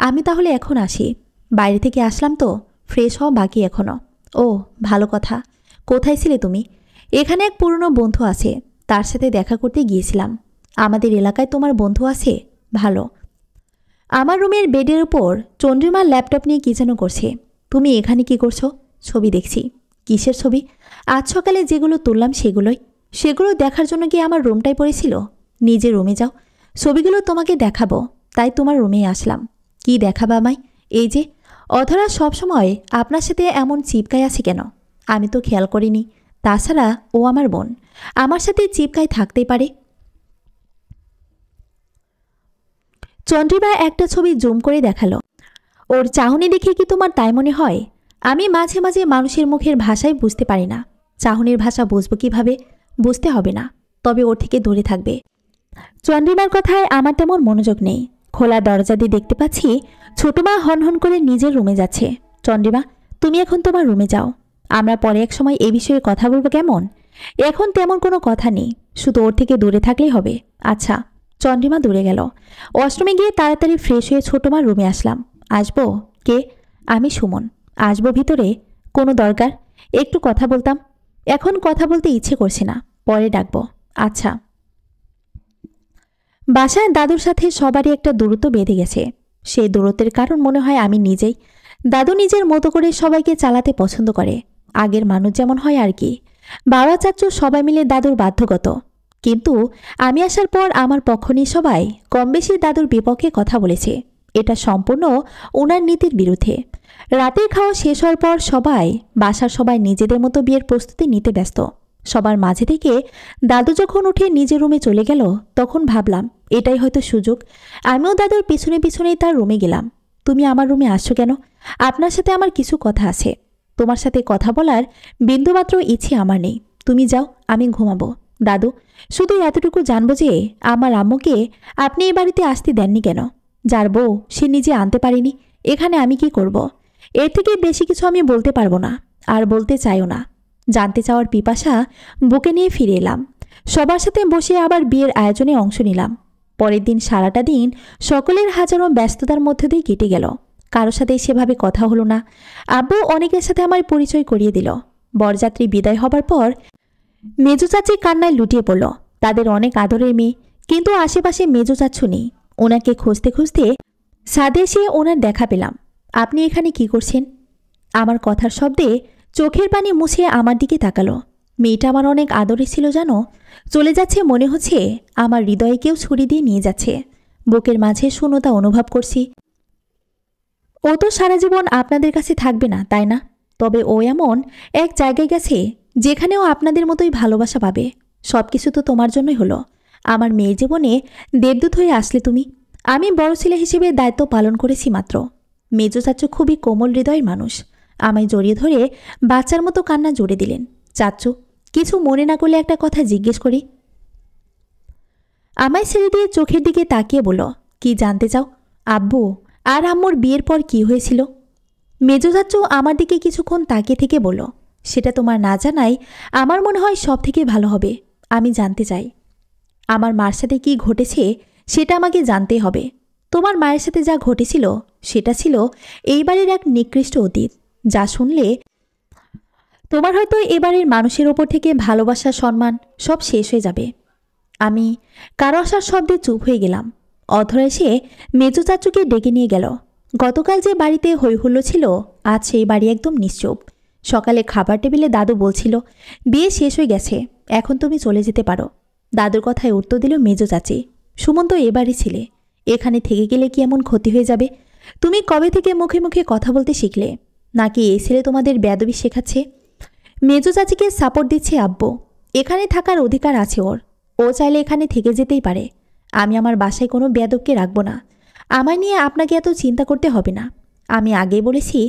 আমি তাহলে এখন আসি। বাইরে থেকে আসলাম তো, ফ্রেশ হওয়া বাকি এখনও। ও, ভালো কথা। কোথায় ছিলে তুমি? এখানে এক পুরনো বন্ধু আছে, তার সাথে দেখা করতে গিয়েছিলাম। আমাদের এলাকায় তোমার বন্ধু আছে? ভালো। আমার রুমের বেডের উপর চন্দ্রিমার ল্যাপটপ নিয়ে কী যেন করছে। তুমি এখানে কি করছো? ছবি দেখছি। কিসের ছবি? আজ সকালে যেগুলো তুললাম সেগুলো দেখার জন্য কি আমার রুমটাই পড়েছিল? নিজে রুমে যাও, ছবিগুলো তোমাকে দেখাবো। তাই তোমার রুমেই আসলাম। কি দেখাবা আমায়? এই যে অধরা সবসময় আপনার সাথে এমন চিপকায় আছে কেন? আমি তো খেয়াল করিনি। তাছাড়া ও আমার বোন, আমার সাথে চিপকায় থাকতেই পারে। চন্দ্রিমা একটা ছবি জুম করে দেখালো। ওর চাহনি দেখে কি তোমার তাই মনে হয়? আমি মাঝে মাঝে মানুষের মুখের ভাষাই বুঝতে পারি না। চাহনির ভাষা বুঝবো কিভাবে? বুঝতে হবে না, তবে ওর থেকে দূরে থাকবে। চন্দ্রিমার কথায় আমার তেমন মনোযোগ নেই। খোলা দরজা দিয়ে দেখতে পাচ্ছি ছোট মা হনহন করে নিজের রুমে যাচ্ছে। চন্দ্রিমা, তুমি এখন তোমার রুমে যাও। আমরা পরে এক সময় এই বিষয়ে কথা বলবো, কেমন? এখন তেমন কোনো কথা নেই, শুধু ওর থেকে দূরে থাকলেই হবে। আচ্ছা। চন্দ্রিমা দূরে গেল। ওয়াশরুমে গিয়ে তাড়াতাড়ি ফ্রেশ হয়ে ছোট মার রুমে আসলাম। আসবো? কে? আমি সুমন। আসবো ভিতরে? কোনো দরকার? একটু কথা বলতাম। এখন কথা বলতে ইচ্ছে করছে না, পরে ডাকবো। আচ্ছা। বাসায় দাদুর সাথে সবারই একটা দূরত্ব বেঁধে গেছে। সেই দূরত্বের কারণ মনে হয় আমি নিজেই। দাদু নিজের মতো করে সবাইকে চালাতে পছন্দ করে, আগের মানুষ যেমন হয় আর কি। বাবা চাচ্চু সবাই মিলে দাদুর বাধ্যগত। কিন্তু আমি আসার পর আমার পক্ষ নিয়ে সবাই কম বেশি দাদুর বিপক্ষে কথা বলেছে। এটা সম্পূর্ণ ওনার নীতির বিরুদ্ধে। রাতের খাওয়া শেষ হওয়ার পর বাসার সবাই নিজেদের মতো বিয়ের প্রস্তুতি নিতে ব্যস্ত। সবার মাঝে থেকে দাদু যখন উঠে নিজের রুমে চলে গেল, তখন ভাবলাম এটাই হয়তো সুযোগ। আমিও দাদুর পিছনে পিছনেই তার রুমে গেলাম। তুমি আমার রুমে আসছো কেন? আপনার সাথে আমার কিছু কথা আছে। তোমার সাথে কথা বলার বিন্দুমাত্র ইচ্ছে আমার নেই। তুমি যাও, আমি ঘুমাবো। দাদু, শুধু এতটুকু জানবো যে আমার আম্মুকে আপনি এই বাড়িতে আসতে দেননি কেন? যার বউ সে নিজে আনতে পারেনি, এখানে আমি কি করব? এর থেকে বেশি কিছু আমি বলতে পারবো না, আর বলতে চাইও না। জানতে চাওয়ার পিপাসা বুকে নিয়ে ফিরে এলাম। সবার সাথে বসে আবার বিয়ের আয়োজনে অংশ নিলাম। পরের দিন সারাটা দিন সকলের হাজারো ব্যস্ততার মধ্যে দিয়ে কেটে গেল। কারোর সাথে সেভাবে কথা হলো না। আব্বু অনেকের সাথে আমার পরিচয় করিয়ে দিল। বরযাত্রী বিদায় হবার পর মেজো চাচি কান্নায় লুটিয়ে পড়ল। তাদের অনেক আদরের মেয়ে, কিন্তু আশেপাশে মেজো চাচ্ছু নেই। ওনাকে খুঁজতে খুঁজতে ছাদে এসে ওনার দেখা পেলাম। আপনি এখানে কি করছেন? আমার কথার শব্দে চোখের পানি মুছে আমার দিকে তাকালো। মেয়েটা আমার অনেক আদরে ছিল জানো। চলে যাচ্ছে মনে হচ্ছে আমার হৃদয়ে কেউ ছুরি দিয়ে নিয়ে যাচ্ছে। বুকের মাঝে শূন্যতা অনুভব করছি। ও তো সারা জীবন আপনাদের কাছে থাকবে না, তাই না? তবে ও এমন এক জায়গায় গেছে যেখানেও আপনাদের মতোই ভালোবাসা পাবে। সব কিছু তো তোমার জন্যই হলো। আমার মেয়ের জীবনে দেবদূত হয়ে আসলে তুমি। আমি বড় ছেলে হিসেবে দায়িত্ব পালন করেছি মাত্র। মেজো চাচ্চু খুবই কোমল হৃদয়ের মানুষ। আমায় জড়িয়ে ধরে বাচ্চার মতো কান্না জুড়ে দিলেন। চাচ্চু, কিছু মনে না করলে একটা কথা জিজ্ঞেস করি? আমায় ছেড়ে দিয়ে চোখের দিকে তাকিয়ে বলল, কি জানতে চাও? আব্বু আর আম্মুর বিয়ের পর কি হয়েছিল? মেজো চাচ্চু আমার দিকে কিছুক্ষণ তাকিয়ে থেকে বলল, সেটা তোমার না জানাই আমার মনে হয় সব থেকে ভালো হবে। আমি জানতে চাই আমার মার সাথে কি ঘটেছে, সেটা আমাকে জানতেই হবে। তোমার মায়ের সাথে যা ঘটেছিল সেটা ছিল এইবারের এক নিকৃষ্ট অতীত, যা শুনলে তোমার হয়তো এবারের মানুষের ওপর থেকে ভালোবাসা সম্মান সব শেষ হয়ে যাবে। আমি কারো আসার শব্দে চুপ হয়ে গেলাম। অধরা এসে মেজো চাচুকে ডেকে নিয়ে গেল। গতকাল যে বাড়িতে হৈহুল্লো ছিল, আজ সেই বাড়ি একদম নিশ্চুপ। সকালে খাবার টেবিলে দাদু বলছিল বিয়ে শেষ হয়ে গেছে, এখন তুমি চলে যেতে পারো। দাদুর কথায় উত্তর দিল মেজো চাচি, সুমন্ত এবারই ছিলে, এখানে থেকে গেলে কি এমন ক্ষতি হয়ে যাবে? তুমি কবে থেকে মুখে মুখে কথা বলতে শিখলে? নাকি এই ছেলে তোমাদের বেয়াদবি শেখাচ্ছে? মেজো চাচিকে সাপোর্ট দিচ্ছে আব্বু। এখানে থাকার অধিকার আছে ওর। ও চাইলে এখানে থেকে যেতেই পারে। আমি আমার বাসায় কোনো বেয়াদবকে রাখবো না। আমায় নিয়ে আপনাকে এত চিন্তা করতে হবে না। আমি আগেই বলেছি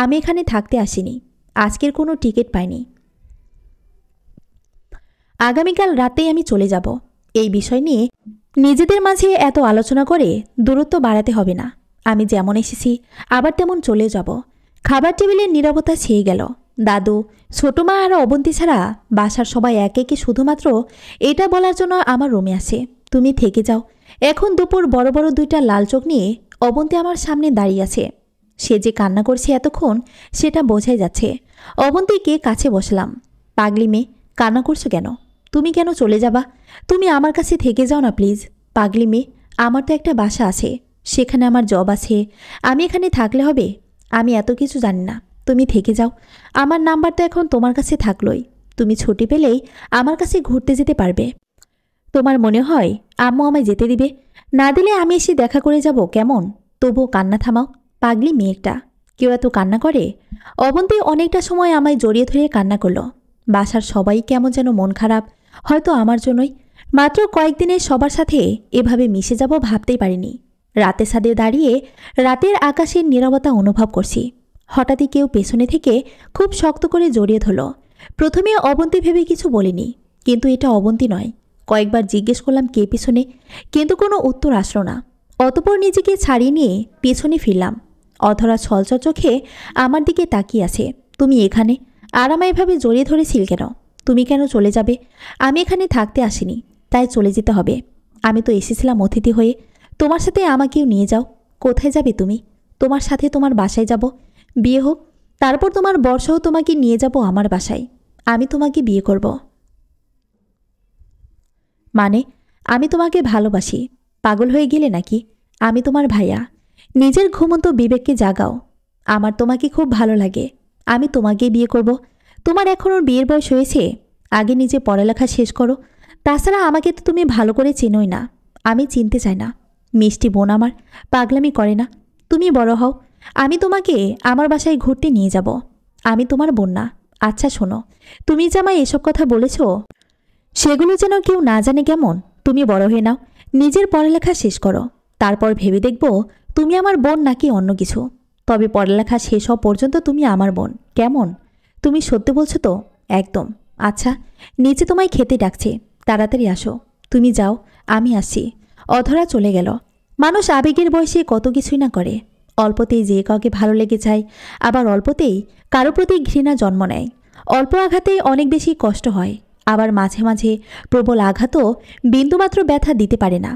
আমি এখানে থাকতে আসিনি। আজকের কোনো টিকিট পাইনি। আগামীকাল রাতেই আমি চলে যাব। এই বিষয় নিয়ে নিজেদের মাঝে এত আলোচনা করে দূরত্ব বাড়াতে হবে না। আমি যেমন এসেছি আবার তেমন চলে যাব। খাবার টেবিলের নীরবতা ছেয়ে গেল। দাদু, ছোট মা আর অবন্তী ছাড়া বাসার সবাই একে একে শুধুমাত্র এটা বলার জন্য আমার রুমে আসে, তুমি থেকে যাও। এখন দুপুর বড় বড় দুইটা লাল চোখ নিয়ে অবন্তী আমার সামনে দাঁড়িয়ে আছে। সে যে কান্না করছে এতক্ষণ সেটা বোঝাই যাচ্ছে। অবন্তীকে কাছে বসলাম। পাগলি মেয়ে, কান্না করছো কেন? তুমি কেন চলে যাবা? তুমি আমার কাছে থেকে যাও না প্লিজ। পাগলি মেয়ে, আমার তো একটা বাসা আছে, সেখানে আমার জব আছে, আমি এখানে থাকলে হবে? আমি এত কিছু জানি না, তুমি থেকে যাও। আমার নাম্বার তো এখন তোমার কাছে থাকলোই, তুমি ছুটি পেলেই আমার কাছে ঘুরতে যেতে পারবে। তোমার মনে হয় আম্মু আমায় যেতে দিবে? না দিলে আমি এসে দেখা করে যাব কেমন? তবুও কান্না থামাও। পাগলি মেয়েটা, কেউ এত কান্না করে? অবন্তী অনেকটা সময় আমায় জড়িয়ে ধরে কান্না করলো। বাসার সবাই কেমন যেন মন খারাপ, হয়তো আমার জন্যই। মাত্র কয়েকদিনে সবার সাথে এভাবে মিশে যাব ভাবতেই পারিনি। রাতে ছাদে দাঁড়িয়ে রাতের আকাশের নীরবতা অনুভব করছি। হঠাৎই কেউ পেছনে থেকে খুব শক্ত করে জড়িয়ে ধরল। প্রথমে অবন্তী ভেবে কিছু বলিনি, কিন্তু এটা অবন্তী নয়। কয়েকবার জিজ্ঞেস করলাম কে পিছনে, কিন্তু কোনো উত্তর আসলো না। অতপর নিজেকে ছাড়িয়ে নিয়ে পেছনে ফিরলাম। অধরা ছলছল চোখে আমার দিকে তাকিয়ে আছে। তুমি এখানে? আর আমায় এভাবে জড়িয়ে ধরেছিল কেন? তুমি কেন চলে যাবে? আমি এখানে থাকতে আসিনি, তাই চলে যেতে হবে। আমি তো এসেছিলাম অতিথি হয়ে, তোমার সাথে আমাকেও নিয়ে যাও। কোথায় যাবে তুমি? তোমার সাথে তোমার বাসায় যাব। বিয়ে হোক, তারপর তোমার বর্ষও তোমাকে নিয়ে যাব আমার বাসায়। আমি তোমাকে বিয়ে করব। মানে? আমি তোমাকে ভালোবাসি। পাগল হয়ে গেলে নাকি? আমি তোমার ভাইয়া। নিজের ঘুমন্ত বিবেককে জাগাও। আমার তোমাকে খুব ভালো লাগে, আমি তোমাকে বিয়ে করব। তোমার এখনও বিয়ের বয়স হয়েছে, আগে নিজে পড়ালেখা শেষ করো। তাছাড়া আমাকে তো তুমি ভালো করে চেনোই না, আমি চিনতে চাই না। মিষ্টি বোন আমার পাগলামি করে না। তুমি বড় হও, আমি তোমাকে আমার বাসায় ঘুরতে নিয়ে যাব। আমি তোমার বোন না। আচ্ছা শোনো, তুমি যে আমায় এসব কথা বলেছ সেগুলো যেন কেউ না জানে কেমন? তুমি বড় হয়ে নাও, নিজের পড়ালেখা শেষ করো, তারপর ভেবে দেখব তুমি আমার বোন নাকি অন্য কিছু। তবে পড়ালেখা শেষ হওয়া পর্যন্ত তুমি আমার বোন, কেমন? তুমি সত্যি বলছো তো? একদম। আচ্ছা, নিচে তোমায় খেতে ডাকছে, তাড়াতাড়ি আসো। তুমি যাও, আমি আসছি। অধরা চলে গেল। মানুষ আবেগের বয়সে কত কিছুই না করে। অল্পতেই যে কাউকে ভালো লেগে যায়, আবার অল্পতেই কারো প্রতি ঘৃণা জন্ম নেয়। অল্প আঘাতেই অনেক বেশি কষ্ট হয়, আবার মাঝে মাঝে প্রবল আঘাতও বিন্দুমাত্র ব্যথা দিতে পারে না।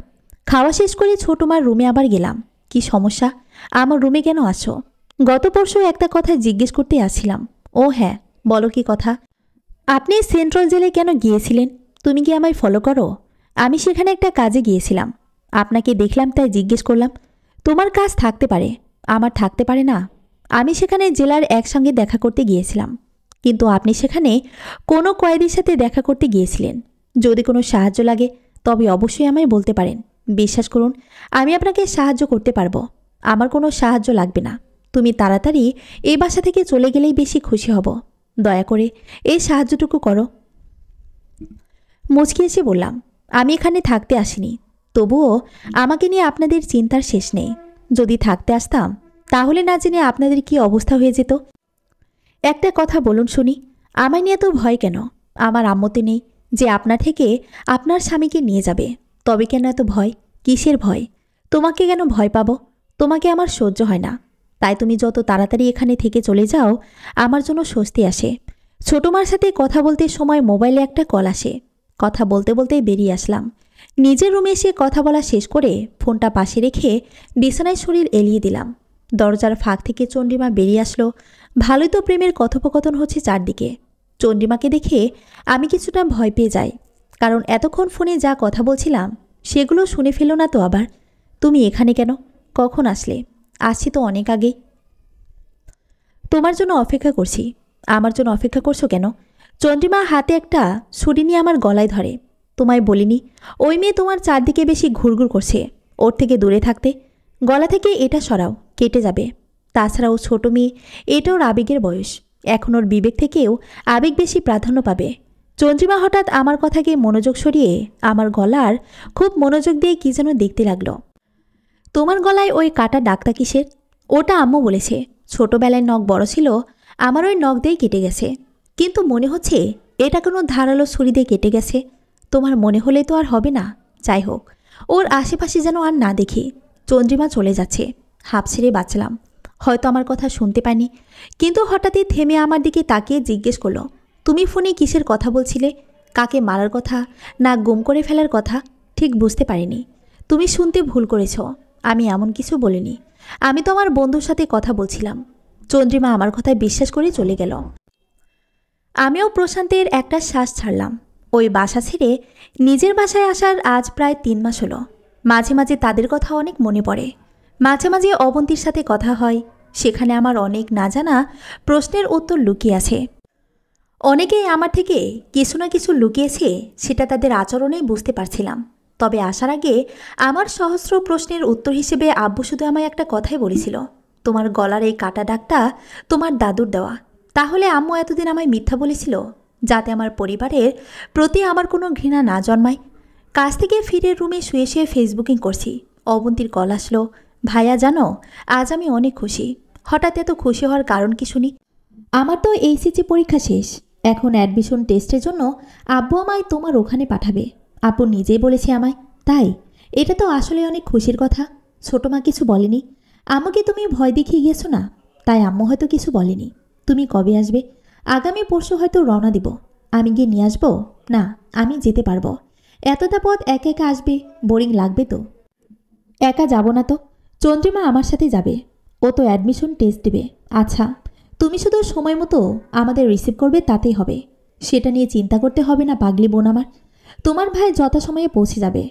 খাওয়া শেষ করে ছোট মার রুমে আবার গেলাম। কি সমস্যা? আমার রুমে কেন আসো? গত পরশু একটা কথা জিজ্ঞেস করতে আসছিলাম। ও হ্যাঁ, বলো কি কথা? আপনি সেন্ট্রাল জেলে কেন গিয়েছিলেন? তুমি কি আমায় ফলো করো? আমি সেখানে একটা কাজে গিয়েছিলাম, আপনাকে দেখলাম তাই জিজ্ঞেস করলাম। তোমার কাজ থাকতে পারে, আমার থাকতে পারে না। আমি সেখানে জেলার একসঙ্গে দেখা করতে গিয়েছিলাম, কিন্তু আপনি সেখানে কোনো কয়েদির সাথে দেখা করতে গিয়েছিলেন। যদি কোনো সাহায্য লাগে তবে অবশ্যই আমায় বলতে পারেন। বিশ্বাস করুন, আমি আপনাকে সাহায্য করতে পারবো। আমার কোনো সাহায্য লাগবে না। তুমি তাড়াতাড়ি এই বাসা থেকে চলে গেলেই বেশি খুশি হব। দয়া করে এই সাহায্যটুকু করো। মুচকি এসে বললাম, আমি এখানে থাকতে আসিনি, তবুও আমাকে নিয়ে আপনাদের চিন্তার শেষ নেই। যদি থাকতে আসতাম তাহলে না জেনে আপনাদের কি অবস্থা হয়ে যেত। একটা কথা বলুন শুনি, আমায় নিয়ে তো ভয় কেন? আমার আম্মতে নেই যে আপনার থেকে আপনার স্বামীকে নিয়ে যাবে। তবে কেন এত ভয়? কিসের ভয়? তোমাকে কেন ভয় পাবো? তোমাকে আমার সহ্য হয় না, তাই তুমি যত তাড়াতাড়ি এখানে থেকে চলে যাও আমার জন্য স্বস্তি আসে। ছোট মার সাথে কথা বলতে সময় মোবাইলে একটা কল আসে। কথা বলতে বলতেই বেরিয়ে আসলাম। নিজের রুমে এসে কথা বলা শেষ করে ফোনটা পাশে রেখে বিছানায় শরীর এলিয়ে দিলাম। দরজার ফাঁক থেকে চণ্ডীমা বেরিয়ে আসলো। ভালোই তো প্রেমের কথোপকথন হচ্ছে চারদিকে। চণ্ডীমাকে দেখে আমি কিছুটা ভয় পেয়ে যাই, কারণ এতক্ষণ ফোনে যা কথা বলছিলাম সেগুলো শুনে ফেলো না তো আবার। তুমি এখানে কেন? কখন আসলে? আসছি তো অনেক আগেই। তোমার জন্য অপেক্ষা করছি। আমার জন্য অপেক্ষা করছো কেন? চন্দ্রিমা হাতে একটা ছুরি নিয়ে আমার গলায় ধরে। তোমায় বলিনি ওই মেয়ে তোমার চারদিকে বেশি ঘুরঘুর করছে, ওর থেকে দূরে থাকতে? গলা থেকে এটা সরাও, কেটে যাবে। তাছাড়া ও ছোট মেয়ে, এটা ওর আবেগের বয়স, এখন ওর বিবেক থেকেও আবেগ বেশি প্রাধান্য পাবে। চন্দ্রিমা হঠাৎ আমার কথাকে মনোযোগ সরিয়ে আমার গলার খুব মনোযোগ দিয়ে কী যেন দেখতে লাগলো। তোমার গলায় ওই কাটা দাগটা কিসের? ওটা আম্মু বলেছে ছোটবেলায় নখ বড় ছিল, আমার ওই নখ দিয়েই কেটে গেছে, কিন্তু মনে হচ্ছে এটা কোনো ধারালো ছুরি দিয়ে কেটে গেছে। তোমার মনে হলে তো আর হবে না। যাই হোক, ওর আশেপাশে যেন আর না দেখি। চন্দ্রিমা চলে যাচ্ছে। হাঁপ ছেড়ে বাঁচলাম। হয়তো আমার কথা শুনতে পায়নি, কিন্তু হঠাৎই থেমে আমার দিকে তাকিয়ে জিজ্ঞেস করলো, তুমি ফোনে কিসের কথা বলছিলে? কাকে মারার কথা না গুম করে ফেলার কথা? ঠিক বুঝতে পারিনি। তুমি শুনতে ভুল করেছ, আমি এমন কিছু বলিনি। আমি তো আমার বন্ধুর সাথে কথা বলছিলাম। চন্দ্রিমা আমার কথায় বিশ্বাস করে চলে গেল। আমিও প্রশান্তের একটা শ্বাস ছাড়লাম। ওই বাসা ছেড়ে নিজের বাসায় আসার আজ প্রায় 3 মাস হলো। মাঝে মাঝে তাদের কথা অনেক মনে পড়ে। মাঝে মাঝে অবন্তীর সাথে কথা হয়। সেখানে আমার অনেক না জানা প্রশ্নের উত্তর লুকিয়ে আছে। অনেকেই আমার থেকে কিছু না কিছু লুকিয়েছে, সেটা তাদের আচরণেই বুঝতে পারছিলাম। তবে আসার আগে আমার সহস্র প্রশ্নের উত্তর হিসেবে আব্বু শুধু আমায় একটা কথাই বলেছিল, তোমার গলার এই কাটা দাগটা তোমার দাদুর দেওয়া। তাহলে আম্মু এতদিন আমায় মিথ্যা বলেছিল, যাতে আমার পরিবারের প্রতি আমার কোনো ঘৃণা না জন্মায়। কাজ থেকে ফিরে রুমে শুয়ে শুয়ে ফেসবুকিং করছি। অবন্তীর কল আসলো। ভাইয়া জানো, আজ আমি অনেক খুশি। হঠাৎ এত খুশি হওয়ার কারণ কি শুনি? আমার তো এইচএসসি পরীক্ষা শেষ। এখন অ্যাডমিশন টেস্টের জন্য আব্বু আমায় তোমার ওখানে পাঠাবে। আপু নিজেই বলেছে আমায়। তাই এটা তো আসলে অনেক খুশির কথা। ছোটো মা কিছু বলেনি? আমাকে তুমি ভয় দেখিয়ে গিয়েছো না, তাই আম্মু হয়তো কিছু বলেনি। তুমি কবে আসবে? আগামী পরশু হয়তো রওনা দিব। আমি গিয়ে নিয়ে আসবো? না, আমি যেতে পারবো। এতটা পথ একা একা আসবে, বোরিং লাগবে তো। একা যাব না তো, চন্দ্রিমা আমার সাথে যাবে। ও তো অ্যাডমিশন টেস্ট দেবে। আচ্ছা, তুমি শুধু সময় মতো আমাদের রিসিভ করবে, তাতেই হবে। সেটা নিয়ে চিন্তা করতে হবে না পাগলি বোন আমার। তোমার ভাই যথাসময়ে পৌঁছে যাবে।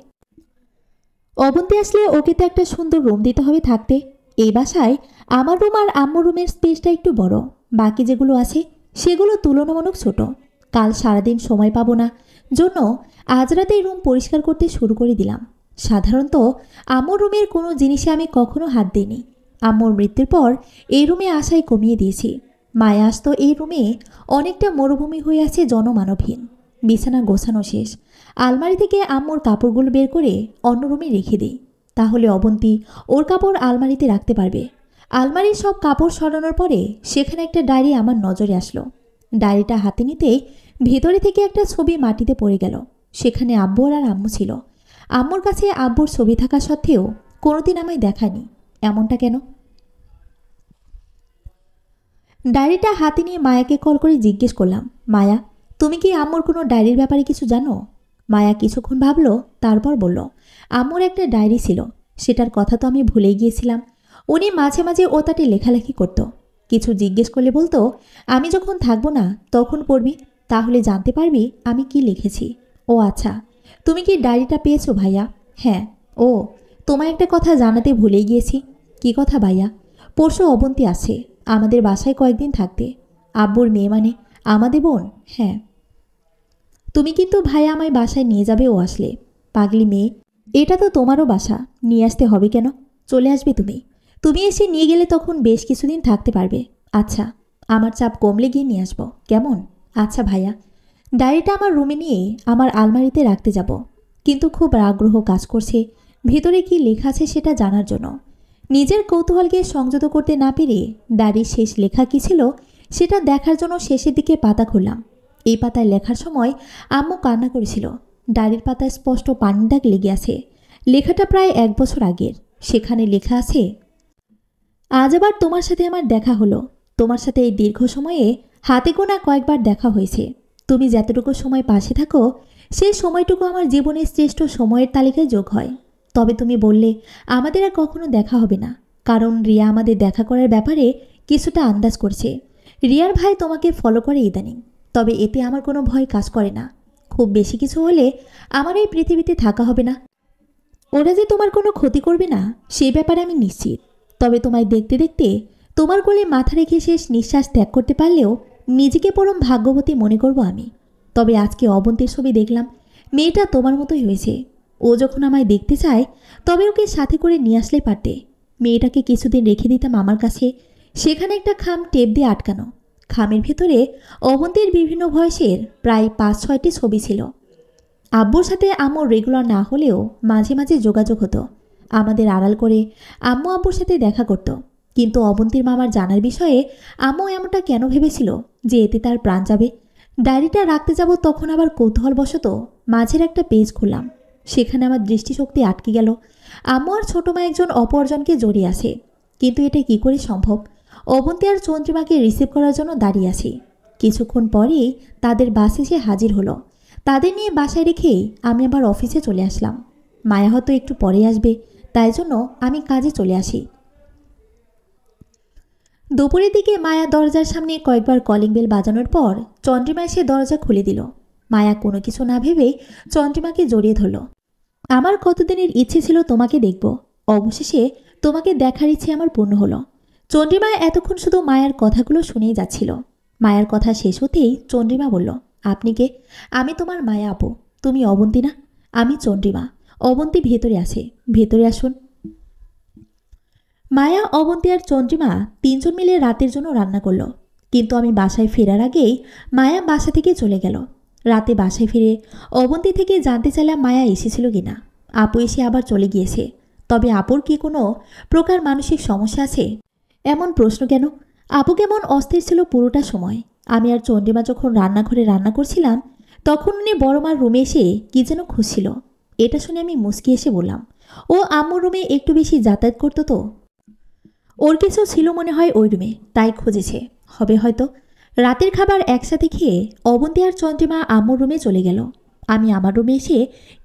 অবন্তী আসলে ওকে তো একটা সুন্দর রুম দিতে হবে থাকতে। এই বাসায় আমার রুম আর আম্মুর রুমের স্পেসটা একটু বড়। বাকি যেগুলো আছে সেগুলো তুলনামূলক ছোট। কাল সারাদিন সময় পাবো না, জন্য আজ রাতেই রুম পরিষ্কার করতে শুরু করে দিলাম। সাধারণত আম্মুর রুমের কোনো জিনিসে আমি কখনো হাত দিইনি। আম্মুর মৃত্যুর পর এই রুমে আসাই কমিয়ে দিয়েছি। মায়া আসতো এই রুমে, অনেকটা মরুভূমি হয়ে আছে, জনমানবহীন। বিছানা গোছানো শেষ। আলমারি থেকে আম্মুর কাপড়গুলো বের করে অন্য রুমে রেখে দিই। তাহলে অবন্তী ওর কাপড় আলমারিতে রাখতে পারবে। আলমারির সব কাপড় সরানোর পরে সেখানে একটা ডায়েরি আমার নজরে আসলো। ডায়েরিটা হাতে নিতেই ভেতরে থেকে একটা ছবি মাটিতে পড়ে গেল। সেখানে আব্বু আর আম্মু ছিল। আম্মুর কাছে আব্বুর ছবি থাকা সত্ত্বেও কোনোদিন আমায় দেখায়নি। এমনটা কেন? ডায়েরিটা হাতে নিয়ে মায়াকে কল করে জিজ্ঞেস করলাম, মায়া, তুমি কি আম্মুর কোনো ডায়েরির ব্যাপারে কিছু জানো? মায়া কিছুক্ষণ ভাবলো, তারপর বলল, আম্মুর একটা ডায়েরি ছিল, সেটার কথা তো আমি ভুলেই গিয়েছিলাম। উনি মাঝে মাঝে ওটাতে লেখালেখি করত। কিছু জিজ্ঞেস করলে বলতো, আমি যখন থাকবো না তখন পড়বি, তাহলে জানতে পারবি আমি কি লিখেছি। ও আচ্ছা, তুমি কি ডায়েরিটা পেয়েছো ভাইয়া? হ্যাঁ। ও, তোমায় একটা কথা জানাতে ভুলেই গিয়েছি। কি কথা ভাইয়া? পরশু অবন্তী আছে আমাদের বাসায় কয়েকদিন থাকতে। আব্বুর মেয়ে মানে আমাদের বোন। হ্যাঁ। তুমি কিন্তু ভাইয়া আমায় বাসায় নিয়ে যাবে ও আসলে। পাগলি মেয়ে, এটা তো তোমারও বাসা, নিয়ে আসতে হবে কেন? চলে আসবে তুমি। তুমি এসে নিয়ে গেলে তখন বেশ কিছুদিন থাকতে পারবে। আচ্ছা, আমার চাপ কমলে গিয়ে নিয়ে আসবো, কেমন? আচ্ছা ভাইয়া। ডায়েরিটা আমার রুমে নিয়ে আমার আলমারিতে রাখতে যাব, কিন্তু খুব আগ্রহ কাজ করছে ভিতরে কি লেখা আছে সেটা জানার জন্য। নিজের কৌতূহলকে সংযত করতে না পেরে ডায়েরির শেষ লেখা কী ছিল সেটা দেখার জন্য শেষের দিকে পাতা খুললাম। এই পাতায় লেখার সময় আম্মু কান্না করেছিল। ডায়েরির পাতায় স্পষ্ট পানির দাগ লেগে আছে। লেখাটা প্রায় 1 বছর আগের। সেখানে লেখা আছে, আজ আবার তোমার সাথে আমার দেখা হলো। তোমার সাথে এই দীর্ঘ সময়ে হাতে গোনা কয়েকবার দেখা হয়েছে। তুমি যতটুকু সময় পাশে থাকো সেই সময়টুকু আমার জীবনের শ্রেষ্ঠ সময়ের তালিকায় যোগ হয়। তবে তুমি বললে আমাদের আর কখনো দেখা হবে না, কারণ রিয়া আমাদের দেখা করার ব্যাপারে কিছুটা আন্দাজ করছে। রিয়ার ভাই তোমাকে ফলো করে ইদানিং, তবে এতে আমার কোনো ভয় কাজ করে না। খুব বেশি কিছু হলে আমার এই পৃথিবীতে থাকা হবে না। ওরা যে তোমার কোনো ক্ষতি করবে না সেই ব্যাপারে আমি নিশ্চিত। তবে তোমায় দেখতে দেখতে তোমার কোলে মাথা রেখে শেষ নিঃশ্বাস ত্যাগ করতে পারলেও নিজেকে পরম ভাগ্যবতী মনে করব আমি। তবে আজকে অবন্তীর ছবি দেখলাম, মেয়েটা তোমার মতোই হয়েছে। ও যখন আমায় দেখতে চায় তবে ওকে সাথে করে নিয়ে আসলেই পারতে। মেয়েটাকে কিছুদিন রেখে দিতাম আমার কাছে। সেখানে একটা খাম টেপ দিয়ে আটকানো। খামের ভেতরে অবন্তীর বিভিন্ন বয়সের প্রায় 5-6টি ছবি ছিল। আব্বুর সাথে আম্মুর রেগুলার না হলেও মাঝে মাঝে যোগাযোগ হতো। আমাদের আড়াল করে আম্মু আব্বুর সাথে দেখা করত। কিন্তু অবন্তীর মামার জানার বিষয়ে আম্মু এমনটা কেন ভেবেছিল যে এতে তার প্রাণ যাবে? ডায়েরিটা রাখতে যাব তখন আবার কৌতূহলবশত মাঝের একটা পেজ খুললাম। সেখানে আমার দৃষ্টিশক্তি আটকে গেল। আম্মু আর ছোট মা একজন অপরজনকে জড়িয়ে আছে, কিন্তু এটা কি করে সম্ভব? অবন্তী আর চন্দ্রিমাকে রিসিভ করার জন্য দাঁড়িয়ে আছি। কিছুক্ষণ পরেই তাদের বাস এসে হাজির হলো। তাদের নিয়ে বাসায় রেখেই আমি আবার অফিসে চলে আসলাম। মায়া হয়তো একটু পরে আসবে, তাই জন্য আমি কাজে চলে আসি। দুপুরের দিকে মায়া দরজার সামনে কয়েকবার কলিং বেল বাজানোর পর চন্দ্রিমা এসে দরজা খুলে দিল। মায়া কোনো কিছু না ভেবেই চন্দ্রিমাকে জড়িয়ে ধরল। আমার কতদিনের ইচ্ছে ছিল তোমাকে দেখব, অবশেষে তোমাকে দেখার ইচ্ছে আমার পূর্ণ হলো। চন্দ্রিমা এতক্ষণ শুধু মায়ার কথাগুলো শুনেই যাচ্ছিল। মায়ার কথা শেষ হতেই চন্দ্রিমা বলল, আপনি কে? আমি তোমার মায়া আপু। তুমি অবন্তী না? আমি চন্দ্রিমা। অবন্তী ভেতরে আছে, ভেতরে আসুন। মায়া, অবন্তী আর চন্দ্রিমা তিনজন মিলে রাতের জন্য রান্না করলো। কিন্তু আমি বাসায় ফেরার আগেই মায়া বাসা থেকে চলে গেল। রাতে বাসায় ফিরে অবন্তী থেকে জানতে চাইলাম মায়া এসেছিল কিনা। আপু এসে আবার চলে গিয়েছে। তবে আপুর কি কোনো প্রকার মানসিক সমস্যা আছে? এমন প্রশ্ন কেন? আপু কেমন অস্থির ছিল পুরোটা সময়। আমি আর চন্দ্রিমা যখন রান্নাঘরে রান্না করছিলাম, তখন উনি বড় মার রুমে এসে কি যেন খুঁজছিল। এটা শুনে আমি মুচকি এসে বললাম, ও আম্মুর রুমে একটু বেশি যাতায়াত করতো তো, ওর কিছু ছিল মনে হয় ওই রুমে, তাই খুঁজেছে হবে হয়তো। রাতের খাবার একসাথে খেয়ে অবন্তী আর চন্দ্রিমা আম্মুর রুমে চলে গেল। আমি আমার রুমে এসে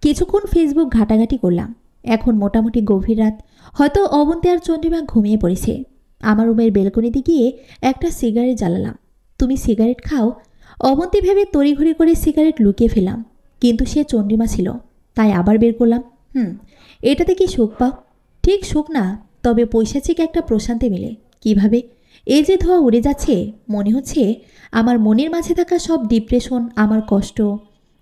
কিছুক্ষণ ফেসবুক ঘাটাঘাটি করলাম। এখন মোটামুটি গভীর রাত, হয়তো অবন্তী আর চন্দ্রিমা ঘুমিয়ে পড়েছে। আমার রুমের বেলকনিতে গিয়ে একটা সিগারেট জ্বালালাম। তুমি সিগারেট খাও? অবন্তী ভেবে তড়িঘড়ি করে সিগারেট লুকিয়ে ফেলাম, কিন্তু সে চন্দ্রিমা ছিল, তাই আবার বের করলাম। এটাতে কি সুখ পাও? ঠিক সুখ না, তবে পৈশাচিক একটা প্রশান্তি মিলে। কিভাবে? এই যে ধোঁয়া উড়ে যাচ্ছে, মনে হচ্ছে আমার মনের মাঝে থাকা সব ডিপ্রেশন, আমার কষ্ট,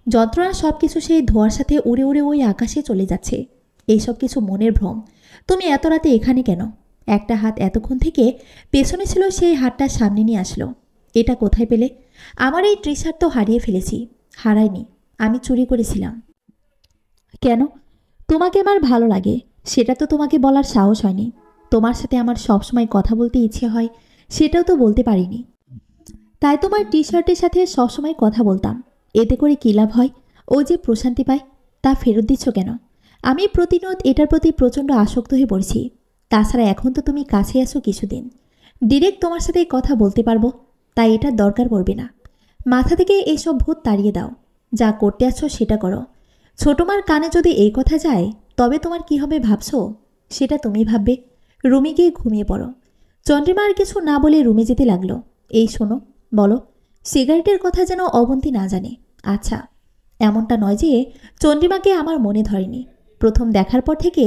যন্ত্রণা সব কিছু সেই ধোঁয়ার সাথে উড়ে উড়ে ওই আকাশে চলে যাচ্ছে। এইসব কিছু মনের ভ্রম। তুমি এত রাতে এখানে কেন? একটা হাত এতক্ষণ থেকে পেছনে ছিল, সেই হাতটা সামনে নিয়ে আসলো। এটা কোথায় পেলে? আমার এই টি শার্ট তো হারিয়ে ফেলেছি। হারাইনি, আমি চুরি করেছিলাম। কেন? তোমাকে আমার ভালো লাগে, সেটা তো তোমাকে বলার সাহস হয়নি। তোমার সাথে আমার সবসময় কথা বলতে ইচ্ছে হয়, সেটাও তো বলতে পারিনি। তাই তোমার টি শার্টের সাথে সবসময় কথা বলতাম। এতে করে কী লাভ হয়? ও যে প্রশান্তি পায়, তা ফেরত দিচ্ছ কেন? আমি প্রতিনিয়ত এটার প্রতি প্রচণ্ড আসক্ত হয়ে পড়ছি। তাছাড়া এখন তো তুমি কাছে আসো কিছুদিন, ডিরেক্ট তোমার সাথে কথা বলতে পারবো, তাই এটার দরকার পড়বে না। মাথা থেকে এইসব ভূত তাড়িয়ে দাও। যা করতে আছো সেটা করো। ছোটমার কানে যদি এই কথা যায়, তবে তোমার কি হবে ভাবছো? সেটা তুমি ভাববে। রুমে গিয়ে ঘুমিয়ে পড়ো। চন্দ্রিমা আর কিছু না বলে রুমে যেতে লাগলো। এই শোনো, বলো। সিগারেটের কথা যেন অবন্তী না জানে। আচ্ছা, এমনটা নয় যে চন্দ্রিমাকে আমার মনে ধরেনি। প্রথম দেখার পর থেকে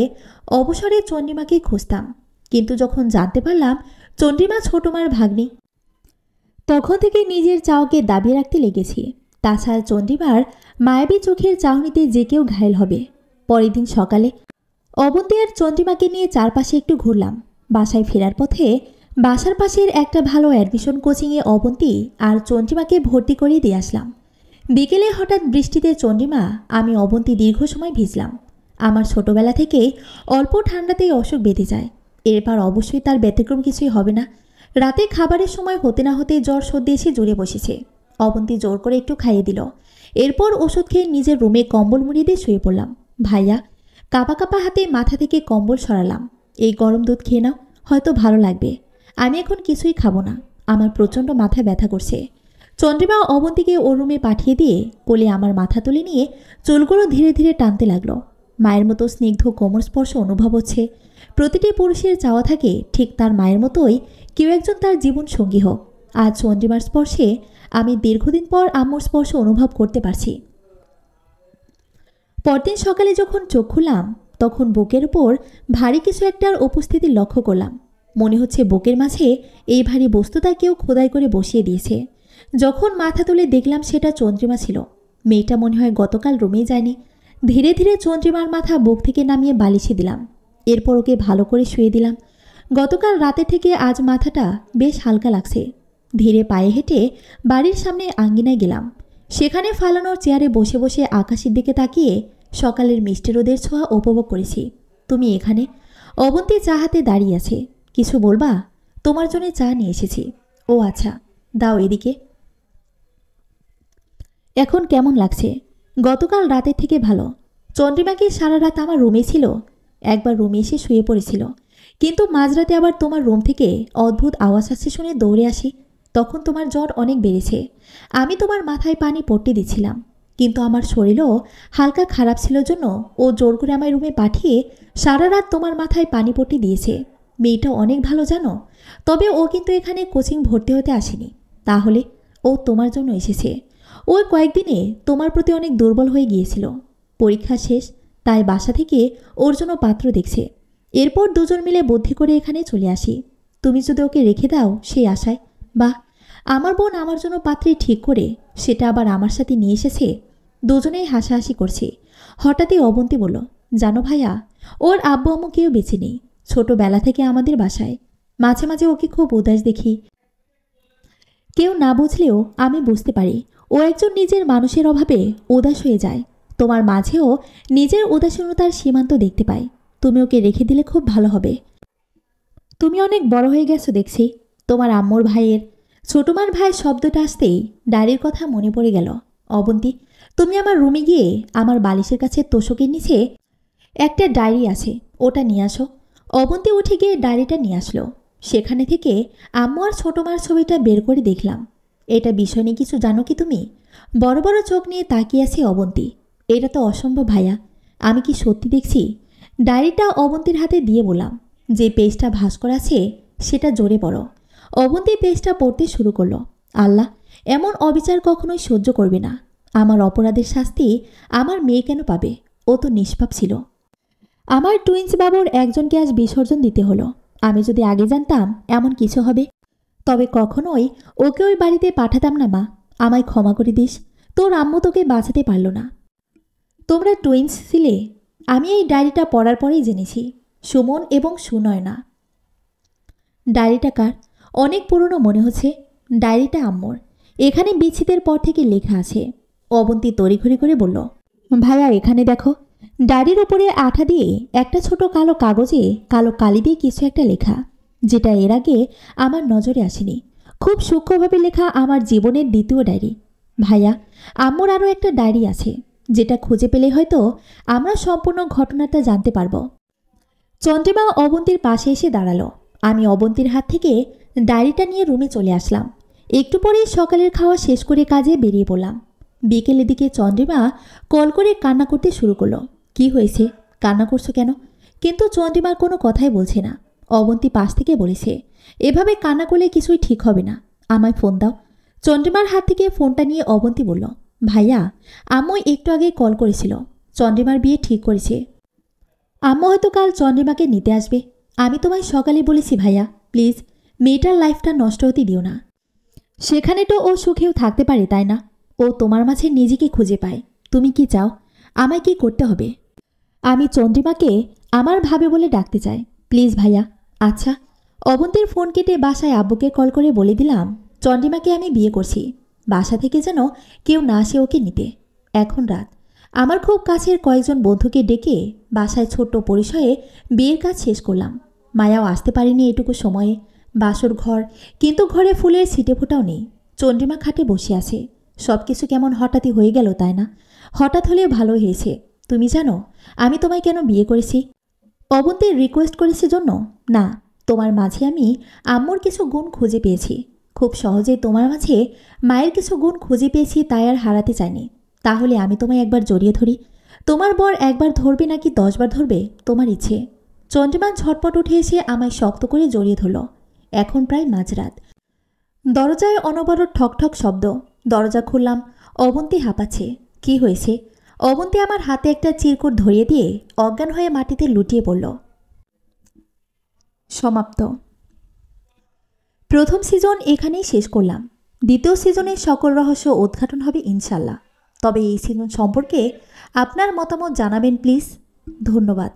অবসরে চন্দ্রিমাকেই খুঁজতাম, কিন্তু যখন জানতে পারলাম চন্দ্রিমা ছোটমার ভাগ্নি, তখন থেকে নিজের চাওয়াকে দাবিয়ে রাখতে লেগেছি। তাছাড়া চন্দ্রিমার মায়াবী চোখের চাহনিতে যে কেউ ঘায়েল হবে। পরের দিন সকালে অবন্তী আর চন্দ্রিমাকে নিয়ে চারপাশে একটু ঘুরলাম। বাসায় ফেরার পথে বাসার পাশের একটা ভালো অ্যাডমিশন কোচিংয়ে অবন্তী আর চন্দ্রিমাকে ভর্তি করিয়ে দিয়ে আসলাম। বিকেলে হঠাৎ বৃষ্টিতে চন্দ্রিমা, আমি, অবন্তী দীর্ঘ সময় ভিজলাম। আমার ছোটবেলা থেকে অল্প ঠান্ডাতেই অসুখ বেঁধে যায়। এরপর অবশ্যই তার ব্যতিক্রম কিছুই হবে না। রাতে খাবারের সময় হতে না হতেই জ্বর সর্দি এসে জুড়ে বসেছে। অবন্তী জোর করে একটু খাইয়ে দিল। এরপর ওষুধ খেয়ে নিজের রুমে কম্বল মুড়িয়ে দিয়ে শুয়ে পড়লাম। ভাইয়া, কাঁপা কাঁপা হাতে মাথা থেকে কম্বল সরালাম। এই গরম দুধ খেয়ে নাও, হয়তো ভালো লাগবে। আমি এখন কিছুই খাবো না, আমার প্রচণ্ড মাথায় ব্যথা করছে। চন্দ্রিমা অবন্তীকে ওর রুমে পাঠিয়ে দিয়ে কোলে আমার মাথা তুলে নিয়ে চুলগুলো ধীরে ধীরে টানতে লাগলো। মায়ের মতো স্নিগ্ধ কোমর স্পর্শ অনুভব হচ্ছে। প্রতিটি পুরুষের চাওয়া থাকে ঠিক তার মায়ের মতোই কেউ একজন তার জীবন সঙ্গী হোক। আজ চন্দ্রিমার স্পর্শে আমি দীর্ঘদিন পর আম্মুর স্পর্শ অনুভব করতে পারছি। পরদিন সকালে যখন চোখ খুললাম, তখন বুকের উপর ভারী কিছু একটার উপস্থিতি লক্ষ্য করলাম। মনে হচ্ছে বুকের মাঝে এই ভারী বস্তুটা কেউ খোদাই করে বসিয়ে দিয়েছে। যখন মাথা তুলে দেখলাম সেটা চন্দ্রিমা ছিল। মেয়েটা মনে হয় গতকাল রুমেই যায়নি। ধীরে ধীরে চন্দ্রিমার মাথা বুক থেকে নামিয়ে বালিশে দিলাম। এরপর ওকে ভালো করে শুয়ে দিলাম। গতকাল রাতে থেকে আজ মাথাটা বেশ হালকা লাগছে। ধীরে পায়ে হেঁটে বাড়ির সামনে আঙ্গিনায় গেলাম। সেখানে ফালানোর চেয়ারে বসে বসে আকাশের দিকে তাকিয়ে সকালের মিষ্টি রোদের ছোঁয়া উপভোগ করেছি। তুমি এখানে? অবন্তী চা হাতে দাঁড়িয়ে আছে। কিছু বলবা? তোমার জন্য চা নিয়ে এসেছি। ও আচ্ছা, দাও এদিকে। এখন কেমন লাগছে? গতকাল রাতের থেকে ভালো। চন্দ্রিমা কি সারা রাত আমার রুমে ছিল? একবার রুমে এসে শুয়ে পড়েছিল, কিন্তু মাঝরাতে আবার তোমার রুম থেকে অদ্ভুত আওয়াজ আসছে শুনে দৌড়ে আসি। তখন তোমার জ্বর অনেক বেড়েছে। আমি তোমার মাথায় পানি পট্টি দিচ্ছিলাম, কিন্তু আমার শরীরও হালকা খারাপ ছিল জন্য ও জোর করে আমার রুমে পাঠিয়ে সারা রাত তোমার মাথায় পানি পট্টি দিয়েছে। মেয়েটা অনেক ভালো জানো। তবে ও কিন্তু এখানে কোচিং ভর্তি হতে আসেনি। তাহলে ও তোমার জন্য এসেছে। ওই কয়েকদিনে তোমার প্রতি অনেক দুর্বল হয়ে গিয়েছিল। পরীক্ষা শেষ, তাই বাসা থেকে ওর জন্য পাত্র দেখছে। এরপর দুজন মিলে বুদ্ধি করে এখানে চলে আসি। তুমি যদি ওকে রেখে দাও সেই আশায়। বাহ, আমার বোন আমার জন্য পাত্রী ঠিক করে সেটা আবার আমার সাথে নিয়ে এসেছে। দুজনেই হাসাহাসি করছি। হঠাৎই অবন্তী বলল, জানো ভাইয়া, ওর আব্বু আম্মু কেউ বেঁচে নেই। ছোটবেলা থেকে আমাদের বাসায়। মাঝে মাঝে ওকে খুব উদাস দেখি। কেউ না বুঝলেও আমি বুঝতে পারি ও একজন নিজের মানুষের অভাবে উদাস হয়ে যায়। তোমার মাঝেও নিজের উদাসীনতার সীমান্ত দেখতে পাই। তুমি ওকে রেখে দিলে খুব ভালো হবে। তুমি অনেক বড় হয়ে গেছো দেখছি। তোমার আম্মুর ভাইয়ের ছোটমার ভাইয়ের শব্দটা আসতেই ডায়েরির কথা মনে পড়ে গেল। অবন্তী, তুমি আমার রুমে গিয়ে আমার বালিশের কাছে তোষকের নিচে একটা ডায়েরি আছে, ওটা নিয়ে আসো। অবন্তী উঠে গিয়ে ডায়েরিটা নিয়ে আসলো। সেখানে থেকে আম্মু আর ছোটমার ছবিটা বের করে দেখলাম। এটা বিষয় নিয়ে কিছু জানো কি তুমি? বড় বড় চোখ নিয়ে তাকিয়ে আছে অবন্তী। এটা তো অসম্ভব ভাইয়া, আমি কি সত্যি দেখছি? ডায়েরিটা অবন্তীর হাতে দিয়ে বললাম, যে পেজটা ভাস্কর আছে সেটা জোরে পড়ো। অবন্তী পেজটা পড়তে শুরু করলো। আল্লাহ, এমন অবিচার কখনোই সহ্য করবে না। আমার অপরাধের শাস্তি আমার মেয়ে কেন পাবে? ও তো নিষ্পাপ ছিল। আমার টুইন্স বাবুর একজনকে আজ বিসর্জন দিতে হলো। আমি যদি আগে জানতাম এমন কিছু হবে, তবে কখনোই ওকে ওই বাড়িতে পাঠাতাম না। মা, আমায় ক্ষমা করে দিস। তোর আম্মু তোকে বাঁচাতে পারল না। তোমরা টুইন্স ছিলে। আমি এই ডায়েরিটা পড়ার পরেই জেনেছি, সুমন এবং সুনয়না। ডায়েরিটা কার? অনেক পুরনো মনে হচ্ছে। ডায়েরিটা আম্মুর। এখানে বিচ্ছেদের পর থেকে লেখা আছে। অবন্তী তড়িঘড়ি করে বলল, ভাইয়া এখানে দেখো। ডায়েরির ওপরে আঠা দিয়ে একটা ছোট কালো কাগজে কালো কালি দিয়ে কিছু একটা লেখা, যেটা এর আগে আমার নজরে আসেনি। খুব সূক্ষ্মভাবে লেখা আমার জীবনের দ্বিতীয় ডায়েরি। ভাইয়া, আম্মুর আরও একটা ডায়েরি আছে, যেটা খুঁজে পেলে হয়তো আমরা সম্পূর্ণ ঘটনাটা জানতে পারবো। চন্দ্রিমা অবন্তীর পাশে এসে দাঁড়ালো। আমি অবন্তীর হাত থেকে ডায়েরিটা নিয়ে রুমে চলে আসলাম। একটু পরেই সকালের খাওয়া শেষ করে কাজে বেরিয়ে পড়লাম। বিকেলের দিকে চন্দ্রিমা কল করে কান্না করতে শুরু করলো। কি হয়েছে? কান্না করছো কেন? কিন্তু চন্দ্রিমার কোনো কথাই বলছে না। অবন্তী পাশ থেকে বলেছে, এভাবে কান্না করলে কিছুই ঠিক হবে না, আমায় ফোন দাও। চন্দ্রিমার হাত থেকে ফোনটা নিয়ে অবন্তী বলল, ভাইয়া, আম্মু একটু আগে কল করেছিল। চন্দ্রিমার বিয়ে ঠিক করেছে। আম্মু হয়তো কাল চন্দ্রিমাকে নিতে আসবে। আমি তোমায় সকালে বলেছি ভাইয়া, প্লিজ মেয়েটার লাইফটা নষ্ট হতে দিও না। সেখানে তো ও সুখেও থাকতে পারে, তাই না? ও তোমার মাঝে নিজেকে খুঁজে পায়। তুমি কি চাও? আমায় কি করতে হবে? আমি চন্দ্রিমাকে আমার ভাবে বলে ডাকতে চাই, প্লিজ ভাইয়া। আচ্ছা। অবন্তীর ফোন কেটে বাসায় আব্বুকে কল করে বলে দিলাম, চন্দ্রিমাকে আমি বিয়ে করছি। বাসা থেকে যেন কেউ না আসে ওকে নিতে। এখন রাত। আমার খুব কাছের কয়েকজন বন্ধুকে ডেকে বাসায় ছোট্ট পরিসরে বিয়ের কাজ শেষ করলাম। মায়াও আসতে পারেনি এটুকু সময়ে। বাসর ঘর, কিন্তু ঘরে ফুলের ছিটে ফোটাও নেই। চন্দ্রিমা খাটে বসে আছে। সব কিছু কেমন হঠাৎই হয়ে গেল, তাই না? হঠাৎ হলেও ভালো হয়েছে। তুমি জানো আমি তোমায় কেন বিয়ে করেছি? অবন্তীর রিকোয়েস্ট করেছে জন্য না, তোমার মাঝে আমি আম্মুর কিছু গুণ খুঁজে পেয়েছি। খুব সহজে তোমার মাঝে মায়ের কিছু গুণ খুঁজে পেয়েছি, তাই আর হারাতে চাইনি। তাহলে আমি তোমায় একবার জড়িয়ে ধরি। তোমার বর একবার ধরবে নাকি 10 বার ধরবে, তোমার ইচ্ছে। চন্দ্রিমা ঝটপট উঠে এসে আমায় শক্ত করে জড়িয়ে ধরল। এখন প্রায় মাঝরাত। দরজায় অনবরত ঠকঠক শব্দ। দরজা খুললাম। অবন্তী হাঁপাচ্ছে। কি হয়েছে? অবন্তী আমার হাতে একটা চিরকুট ধরিয়ে দিয়ে অজ্ঞান হয়ে মাটিতে লুটিয়ে পড়ল। সমাপ্ত। প্রথম সিজন এখানেই শেষ করলাম। দ্বিতীয় সিজনের সকল রহস্য উদ্ঘাটন হবে ইনশাল্লাহ। তবে এই সিজন সম্পর্কে আপনার মতামত জানাবেন প্লিজ। ধন্যবাদ।